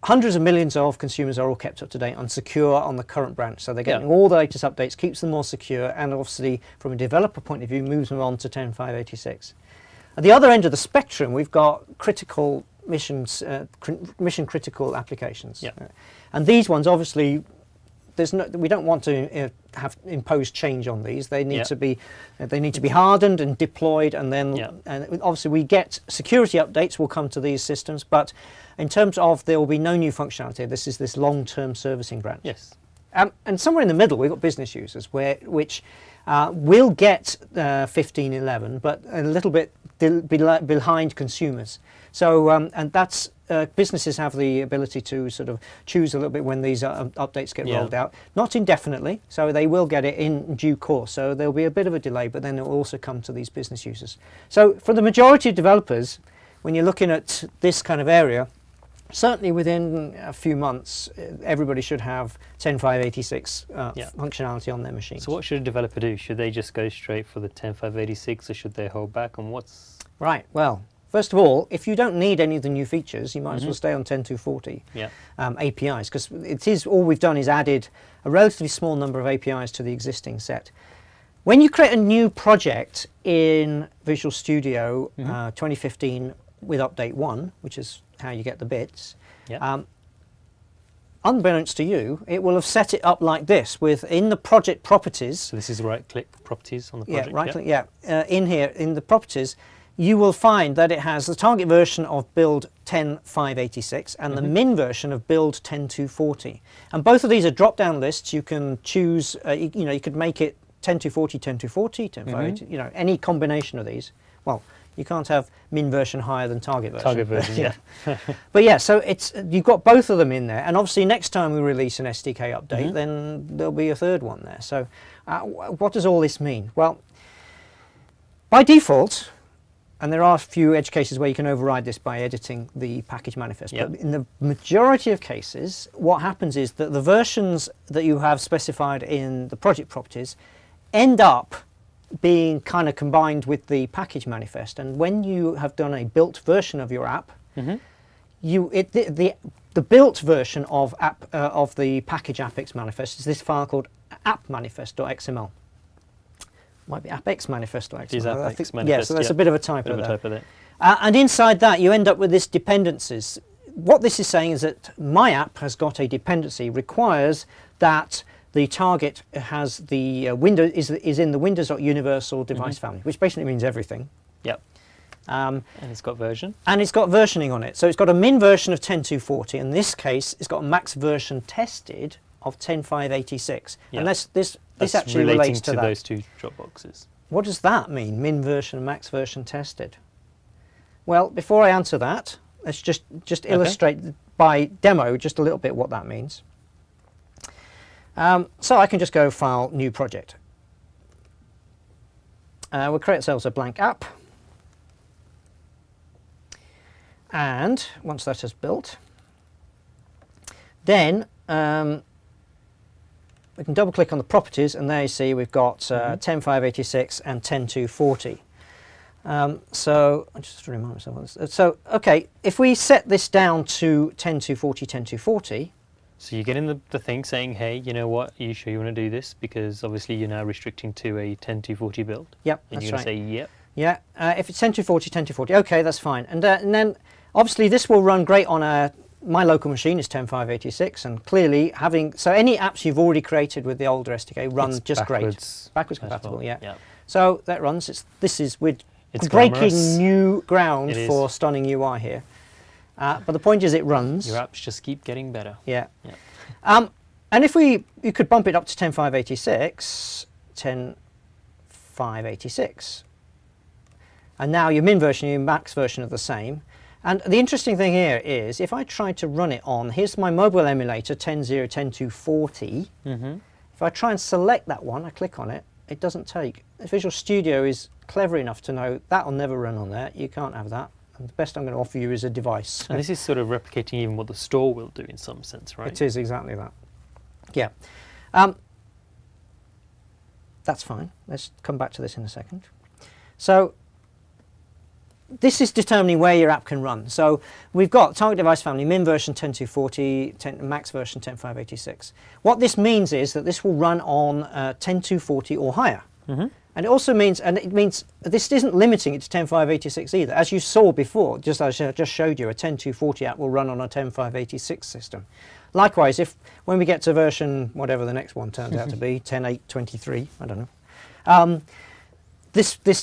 hundreds of millions of consumers are all kept up to date and secure on the current branch. So they're getting all the latest updates, keeps them more secure, and obviously, from a developer point of view, moves them on to 10.586. At the other end of the spectrum, we've got critical missions, mission-critical applications. And these ones, obviously, we don't want to have imposed change on these. They need to be hardened and deployed, and then and obviously we get security updates will come to these systems. But in terms of there will be no new functionality. This is this long-term servicing branch. Yes. And somewhere in the middle we've got business users which will get 15.11, but a little bit behind consumers. So and that's businesses have the ability to sort of choose a little bit when these updates get rolled out, not indefinitely, so they will get it in due course. So there'll be a bit of a delay, but then it will also come to these business users. So for the majority of developers, when you're looking at this kind of area, certainly within a few months, everybody should have 10.586 functionality on their machines. So what should a developer do? Should they just go straight for the 10.586, or should they hold back on what's... Right, well, first of all, if you don't need any of the new features, you might as well stay on 10.240 APIs, because it is all we've done is added a relatively small number of APIs to the existing set. When you create a new project in Visual Studio 2015 with Update 1, which is how you get the bits, unbeknownst to you, it will have set it up like this, in the project properties. So this is right-click properties on the project? Right-click, in here, in the properties, you will find that it has the target version of build 10.586 and the min version of build 10.240. And both of these are drop-down lists. You can choose, you could make it 10.240, 10.240, 10.580, you know, any combination of these. Well, you can't have min version higher than target version. Target version, yeah. But yeah, so you've got both of them in there. And obviously next time we release an SDK update, then there'll be a third one there. So what does all this mean? Well, by default, and there are a few edge cases where you can override this by editing the package manifest. But in the majority of cases, what happens is that the versions that you have specified in the project properties end up being kind of combined with the package manifest. And when you have done a built version of your app, the built version of the package appx manifest is this file called appmanifest.xml. Might be appx-manifest.xml. Is appx-manifest, yeah, so that's a bit of a typo there. And inside that, you end up with this dependencies. What this is saying is that my app has got a dependency, requires that the target has the window is in the Windows.universal device family, which basically means everything. Yep. And it's got version. And it's got versioning on it. So it's got a min version of 10.240. In this case, it's got a max version tested of 10.586. Yep. And this actually relates to that. those two drop boxes. What does that mean, min version, max version tested? Well, before I answer that, let's just illustrate by demo just a little bit what that means. So I can just go File, New Project. We'll create ourselves a blank app. And once that is built, then we can double click on the properties, and there you see we've got 10.586 and 10.240. So I'll just remind myself. So okay, if we set this down to 10.240, 10.240. So you get in the thing saying, hey, you know what, are you sure you want to do this? Because obviously you're now restricting to a 10.240 build. Yep, and that's you're going right. to say, yep. Yeah, if it's 10.240, 10.240, okay, that's fine. And then obviously this will run great on my local machine is 10.586, and clearly so any apps you've already created with the older SDK run it's just backwards compatible, well. yeah. So that runs. We're It's breaking glamorous. new ground It for is. stunning UI here. But the point is it runs. Your apps just keep getting better. Yeah. Yeah. And if you could bump it up to 10.586, 10.586. And now your min version and your max version are the same. And the interesting thing here is, if I try to run it on, here's my mobile emulator, 10.0, 10.240. If I try and select that one, I click on it, it doesn't take. Visual Studio is clever enough to know that will never run on there. You can't have that. And the best I'm going to offer you is a device. And this is sort of replicating even what the store will do in some sense, right? It is exactly that. Yeah. That's fine. Let's come back to this in a second. So this is determining where your app can run. So we've got target device family, min version 10.240, max version 10.586. What this means is that this will run on 10.240 or higher. And it also means, this isn't limiting it to 10.586 either. As you saw before, just as I just showed you, a 10.240 app will run on a 10.586 system. Likewise, when we get to version, whatever the next one turns out to be, 10.823, I don't know,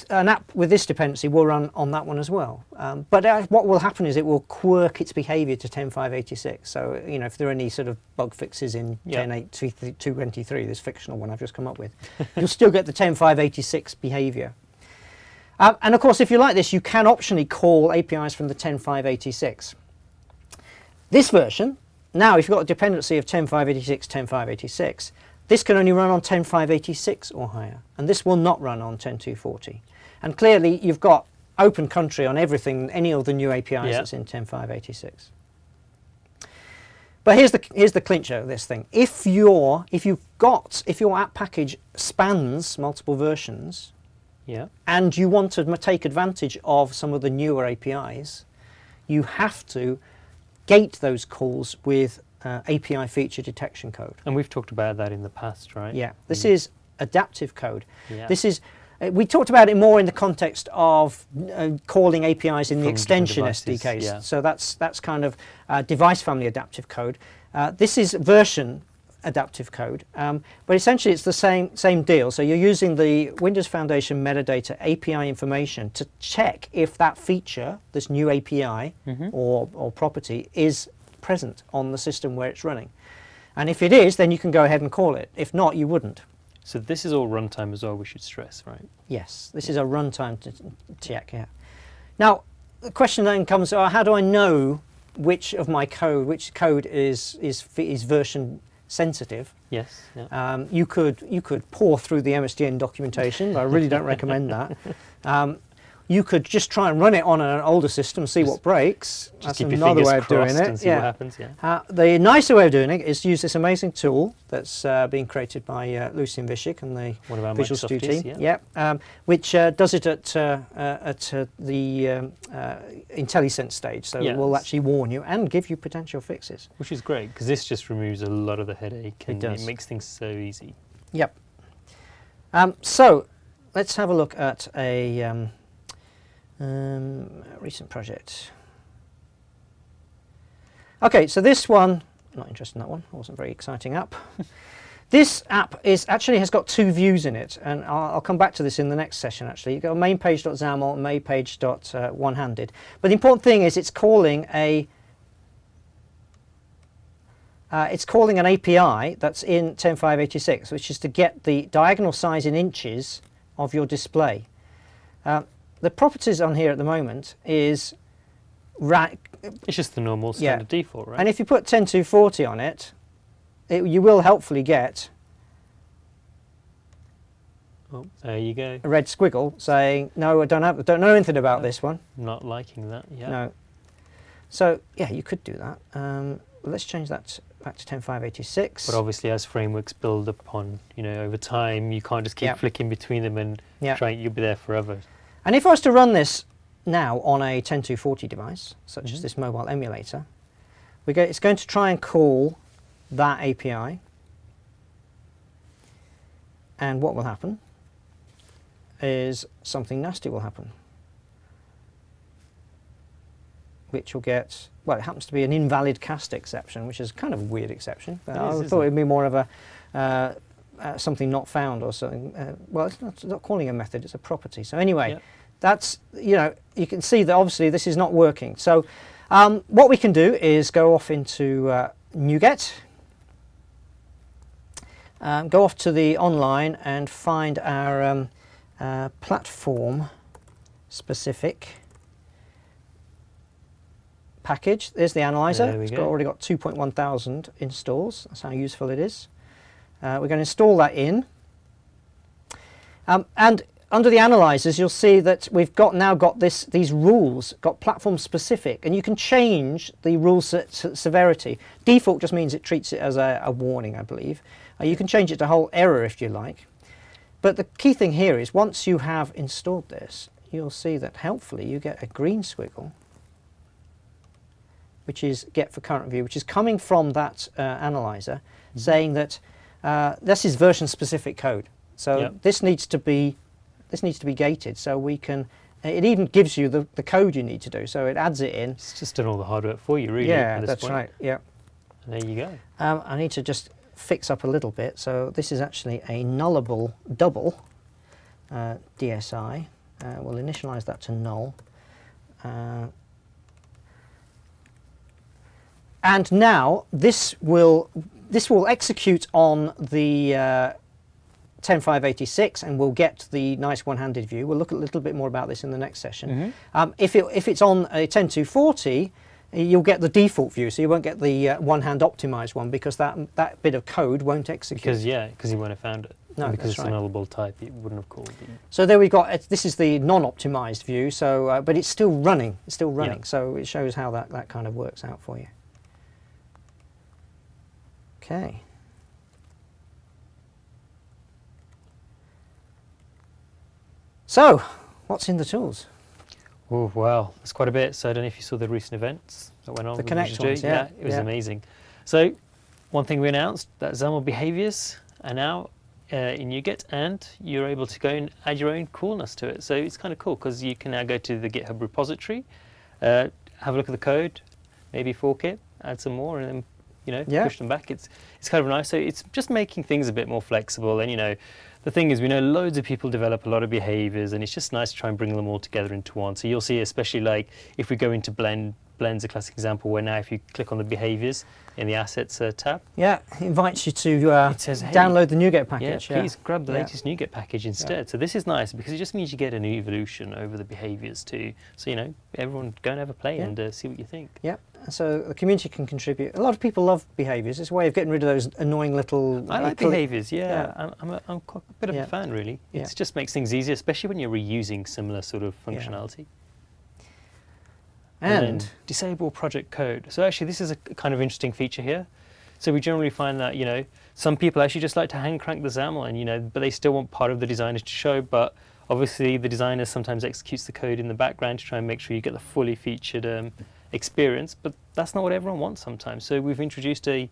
an app with this dependency will run on that one as well. But what will happen is it will quirk its behavior to 10.586. So, if there are any sort of bug fixes in 10.823, this fictional one I've just come up with, you'll still get the 10.586 behavior. And of course, if you like this, you can optionally call APIs from the 10.586. This version, now if you've got a dependency of 10.586, 10.586, this can only run on 10.586 or higher, and this will not run on 10.240. And clearly, you've got open country on everything, any of the new APIs that's in 10.586. But here's the clincher of this thing. If your app package spans multiple versions, and you want to take advantage of some of the newer APIs, you have to gate those calls with API feature detection code. And we've talked about that in the past, right? Yeah, this is adaptive code. Yeah. This is, we talked about it more in the context of calling APIs in the extension SDKs. Yeah. So that's kind of device family adaptive code. This is version adaptive code, but essentially it's the same deal. So you're using the Windows Foundation metadata API information to check if that feature, this new API or property, is present on the system where it's running. And if it is, then you can go ahead and call it. If not, you wouldn't. So this is all runtime as well, we should stress, right? Yes, this is a runtime check, yeah. Now, the question then comes, how do I know which code is version sensitive? Yes. Yeah. You could pore through the MSDN documentation, but I really don't recommend that. You could just try and run it on an older system, see what breaks. That's another way of doing it. And see what happens, yeah. The nicer way of doing it is to use this amazing tool that's being created by Lucien Vishik and the Visual Studio team. Yeah. Which does it at the IntelliSense stage, so it will actually warn you and give you potential fixes. Which is great, because this just removes a lot of the headache and it makes things so easy. Yep. So let's have a look at a recent project. Okay, so this one, not interested in that one, wasn't a very exciting app. This app has got two views in it, and I'll come back to this in the next session actually. You've got mainpage.xaml and mainpage.onehanded. But the important thing is it's calling an API that's in 10.586, which is to get the diagonal size in inches of your display. The properties on here at the moment is it's just the normal standard default, right? And if you put 10.240 on it, you will helpfully get there you go. A red squiggle saying, no, I don't know anything about this one. Not liking that, yeah. No. So, yeah, you could do that. Let's change that back to 10.586. But obviously, as frameworks build upon, over time, you can't just keep flicking between them and you'll be there forever. And if I was to run this now on a 10.240 device, such as this mobile emulator, it's going to try and call that API. And what will happen is something nasty will happen, which will get, well, it happens to be an invalid cast exception, which is kind of a weird exception. But I thought it would be more of a something not found or something. Well, it's not calling a method, it's a property. So anyway, that's, you can see that obviously this is not working. So what we can do is go off into NuGet, go off to the online and find our platform specific package. There's the analyzer. It's already got 2.1 thousand installs. That's how useful it is. We're going to install that in. And under the analyzers, you'll see that we've now got these rules, got platform specific, and you can change the rule severity. Default just means it treats it as a warning, I believe. You can change it to whole error if you like. But the key thing here is once you have installed this, you'll see that helpfully you get a green squiggle, which is get for current view, which is coming from that analyzer, saying that this is version specific code. So this needs to be gated, so we can. It even gives you the code you need to do, so it adds it in. It's just done all the hard work for you, really. Yeah, that's right. Yeah. And there you go. I need to just fix up a little bit. So this is actually a nullable double DSI. We'll initialize that to null. And now this will execute on the 10.586 and we'll get the nice one-handed view. We'll look a little bit more about this in the next session. If it's on a 10.240, you'll get the default view, so you won't get the one-hand optimized one because that bit of code won't execute. Because you wouldn't have found it. No, because it's a nullable type, it wouldn't have called it. So there we've got, this is the non-optimized view, so but it's still running. It's still running, so it shows how that kind of works out for you. Okay. So, what's in the tools? Oh, wow, that's quite a bit. So I don't know if you saw the recent events that went on. The Connect ones, it was amazing. So one thing we announced, that XAML behaviors are now in NuGet, and you're able to go and add your own coolness to it. So it's kind of cool because you can now go to the GitHub repository, have a look at the code, maybe fork it, add some more, and then push them back. It's kind of nice. So it's just making things a bit more flexible. And the thing is, we know loads of people develop a lot of behaviors, and it's just nice to try and bring them all together into one. So you'll see, especially like if we go into Blend's a classic example where now if you click on the behaviors in the assets tab. Yeah, it invites you to it says, hey, download the NuGet package. Yeah, please grab the latest NuGet package instead. Yeah. So this is nice because it just means you get an evolution over the behaviors too. So, everyone go and have a play and see what you think. Yeah, so the community can contribute. A lot of people love behaviors. It's a way of getting rid of those annoying little... I like behaviors, yeah. I'm quite a bit of a fan, really. It just makes things easier, especially when you're reusing similar sort of functionality. And disable project code. So actually this is a kind of interesting feature here. So we generally find that, some people actually just like to hand crank the XAML and, but they still want part of the designers to show, but obviously the designer sometimes executes the code in the background to try and make sure you get the fully featured experience, but that's not what everyone wants sometimes. So we've introduced a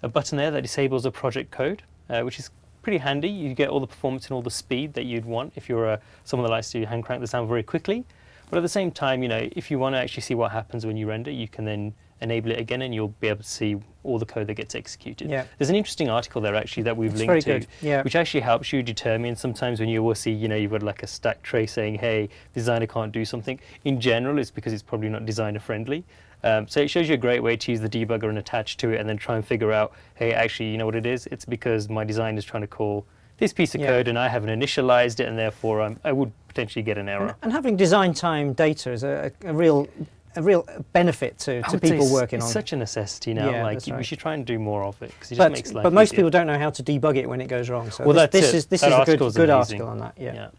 button there that disables the project code, which is pretty handy. You get all the performance and all the speed that you'd want if you're someone that likes to hand crank the XAML very quickly. But at the same time, if you want to actually see what happens when you render, you can then enable it again and you'll be able to see all the code that gets executed. Yeah. There's an interesting article there actually that we've linked to, which actually helps you determine sometimes when you will see, you've got like a stack tray saying, hey, designer can't do something. In general, it's because it's probably not designer friendly. So it shows you a great way to use the debugger and attach to it and then try and figure out, hey, actually, you know what it is? It's because my designer is trying to call this piece of code and I haven't initialized it and therefore I would potentially get an error. And having design time data is a real benefit to people working on it. It's such a necessity now. We should try and do more of it because it just makes life But most easier. people don't know how to debug it when it goes wrong. So well, this is a good article on that. Yeah.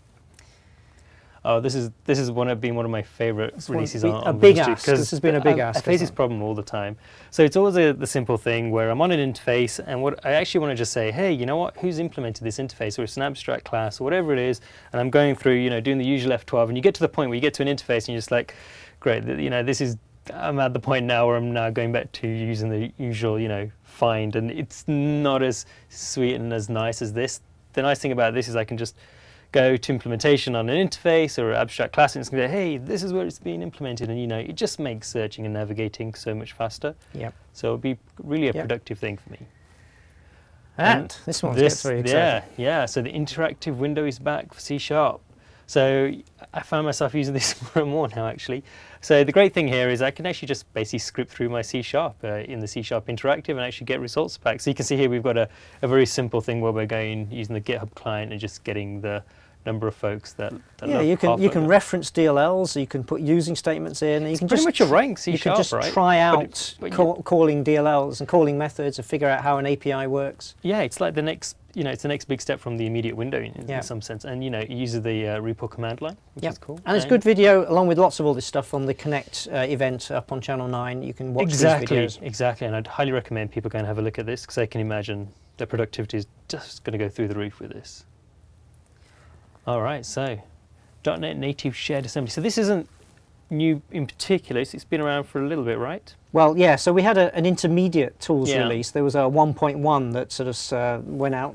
Oh, this has been one of my favourite releases on a big ask. This has been a big ask. I face this problem all the time. So it's always the simple thing where I'm on an interface and what I actually want to just say, hey, you know what? Who's implemented this interface, or it's an abstract class or whatever it is, and I'm going through, doing the usual F12, and you get to the point where you get to an interface and you're just like, great, I'm at the point now where I'm now going back to using the usual, find, and it's not as sweet and as nice as this. The nice thing about this is I can just go to implementation on an interface or an abstract class and it's going to say, hey, this is where it's being implemented, and it just makes searching and navigating so much faster. Yep. So it'll be really a productive thing for me. And this one gets very exciting. Yeah. So the interactive window is back for C#. So I found myself using this more and more now, actually. So the great thing here is I can actually just basically script through my C# in the C# interactive and actually get results back. So you can see here we've got a very simple thing where we're going using the GitHub client and just getting the number of folks that you can reference DLLs, you can put using statements in, and you can pretty much a writing C#, you can just try out calling DLLs and calling methods and figure out how an API works. Yeah, it's like the next it's the next big step from the immediate window in some sense, and it uses the repo command line, which is cool. And it's good video along with lots of all this stuff on the Connect event up on Channel 9. You can watch these videos. Exactly, and I'd highly recommend people go and have a look at this because I can imagine the productivity is just going to go through the roof with this. All right, so .NET Native Shared Assembly. So this isn't new in particular. It's been around for a little bit, right? Well, yeah. So we had an intermediate tools release. There was a 1.1 that sort of went out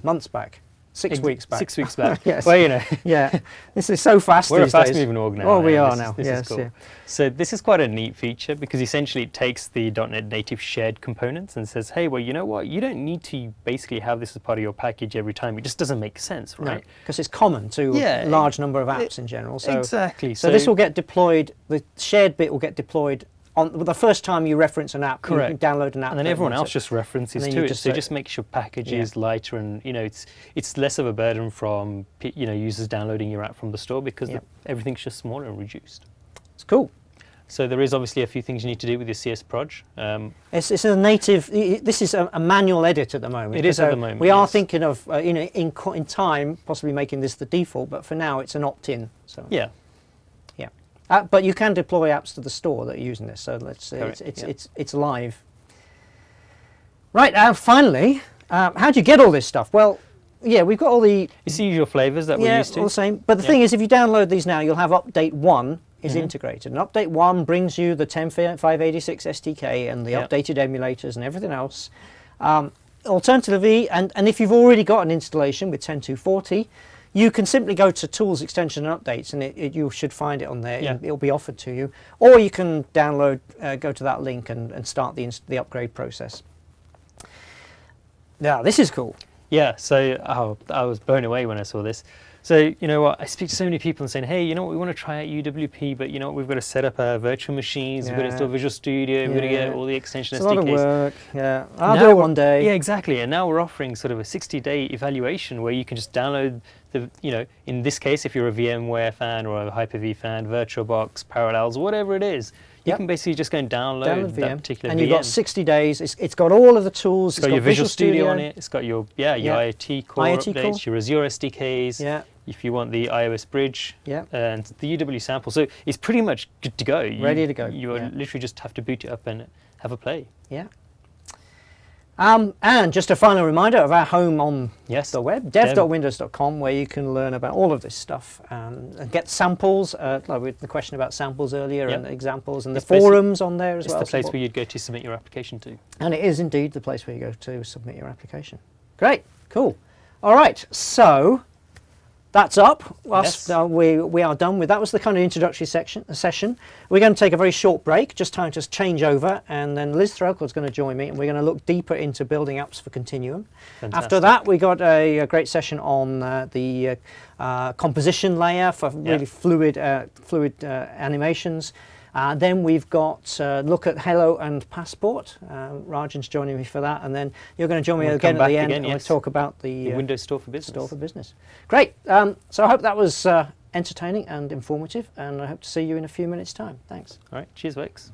months back. 6 weeks back. 6 weeks back. Yes. Well, yeah. This is so fast We're these a days. fast-moving org now. Oh, we are now. This yes. is cool. Yeah. So this is quite a neat feature because essentially it takes the .NET Native shared components and says, hey, well, you know what? You don't need to basically have this as part of your package every time. It just doesn't make sense, right? Because it's common to a large number of apps in general. So, exactly. So this will get deployed. The shared bit will get deployed on the first time you reference an app. Correct. You can download an app, and then everyone else just references to it. So it just makes your packages lighter, and it's less of a burden from users downloading your app from the store because everything's just smaller and reduced. It's cool. So there is obviously a few things you need to do with your CS proj. It's a native. This is a manual edit at the moment. It is at the moment. We are thinking of in time possibly making this the default, but for now it's an opt-in. So yeah. But you can deploy apps to the store that are using this, so it's live. Right, finally, how do you get all this stuff? Well, we've got all the... It's the usual flavours that we're used to. All the same. But the thing is, if you download these now, you'll have Update 1 is integrated. And Update 1 brings you the 10.586 SDK and the updated emulators and everything else. Alternatively, and if you've already got an installation with 10.240, you can simply go to Tools, Extension and Updates, and you should find it on there. Yeah. It'll be offered to you. Or you can download, go to that link and start the upgrade process. Now, this is cool. Yeah, so I was blown away when I saw this. So, you know what, I speak to so many people and saying, hey, you know what, we want to try out UWP, but you know what, we've got to set up our virtual machines, we've got to install Visual Studio, we've got to get all the extension SDKs. It's a lot of work, yeah. I'll do it one day. Yeah, exactly, and now we're offering sort of a 60-day evaluation where you can just download the, you know, in this case, if you're a VMware fan or a Hyper-V fan, VirtualBox, Parallels, whatever it is, you can basically just go and download that particular VM. And you've got 60 days. It's got all of the tools. It's got your Visual Studio on it. It's got your IoT core updates, your Azure SDKs. Yeah. If you want the iOS bridge and the UW sample. So it's pretty much good to go. Ready to go. You literally just have to boot it up and have a play. Yeah. And just a final reminder of our home on the web, dev.windows.com, where you can learn about all of this stuff and get samples, like with the question about samples earlier, and examples, and the forums on there as well. It's the place where you'd go to submit your application to. And it is indeed the place where you go to submit your application. Great, cool. All right, so that's up. We are done with that. Was the kind of introductory session. We're going to take a very short break, just time to change over, and then Liz Threlkell's going to join me, and we're going to look deeper into building apps for Continuum. Fantastic. After that, we got a great session on the composition layer for really fluid animations. Then we've got look at Hello and Passport. Rajan's joining me for that, and then you're going to join me again at the end and we'll talk about the Windows Store for Business. Store for Business. Great. So I hope that was entertaining and informative, and I hope to see you in a few minutes' time. Thanks. All right. Cheers, folks.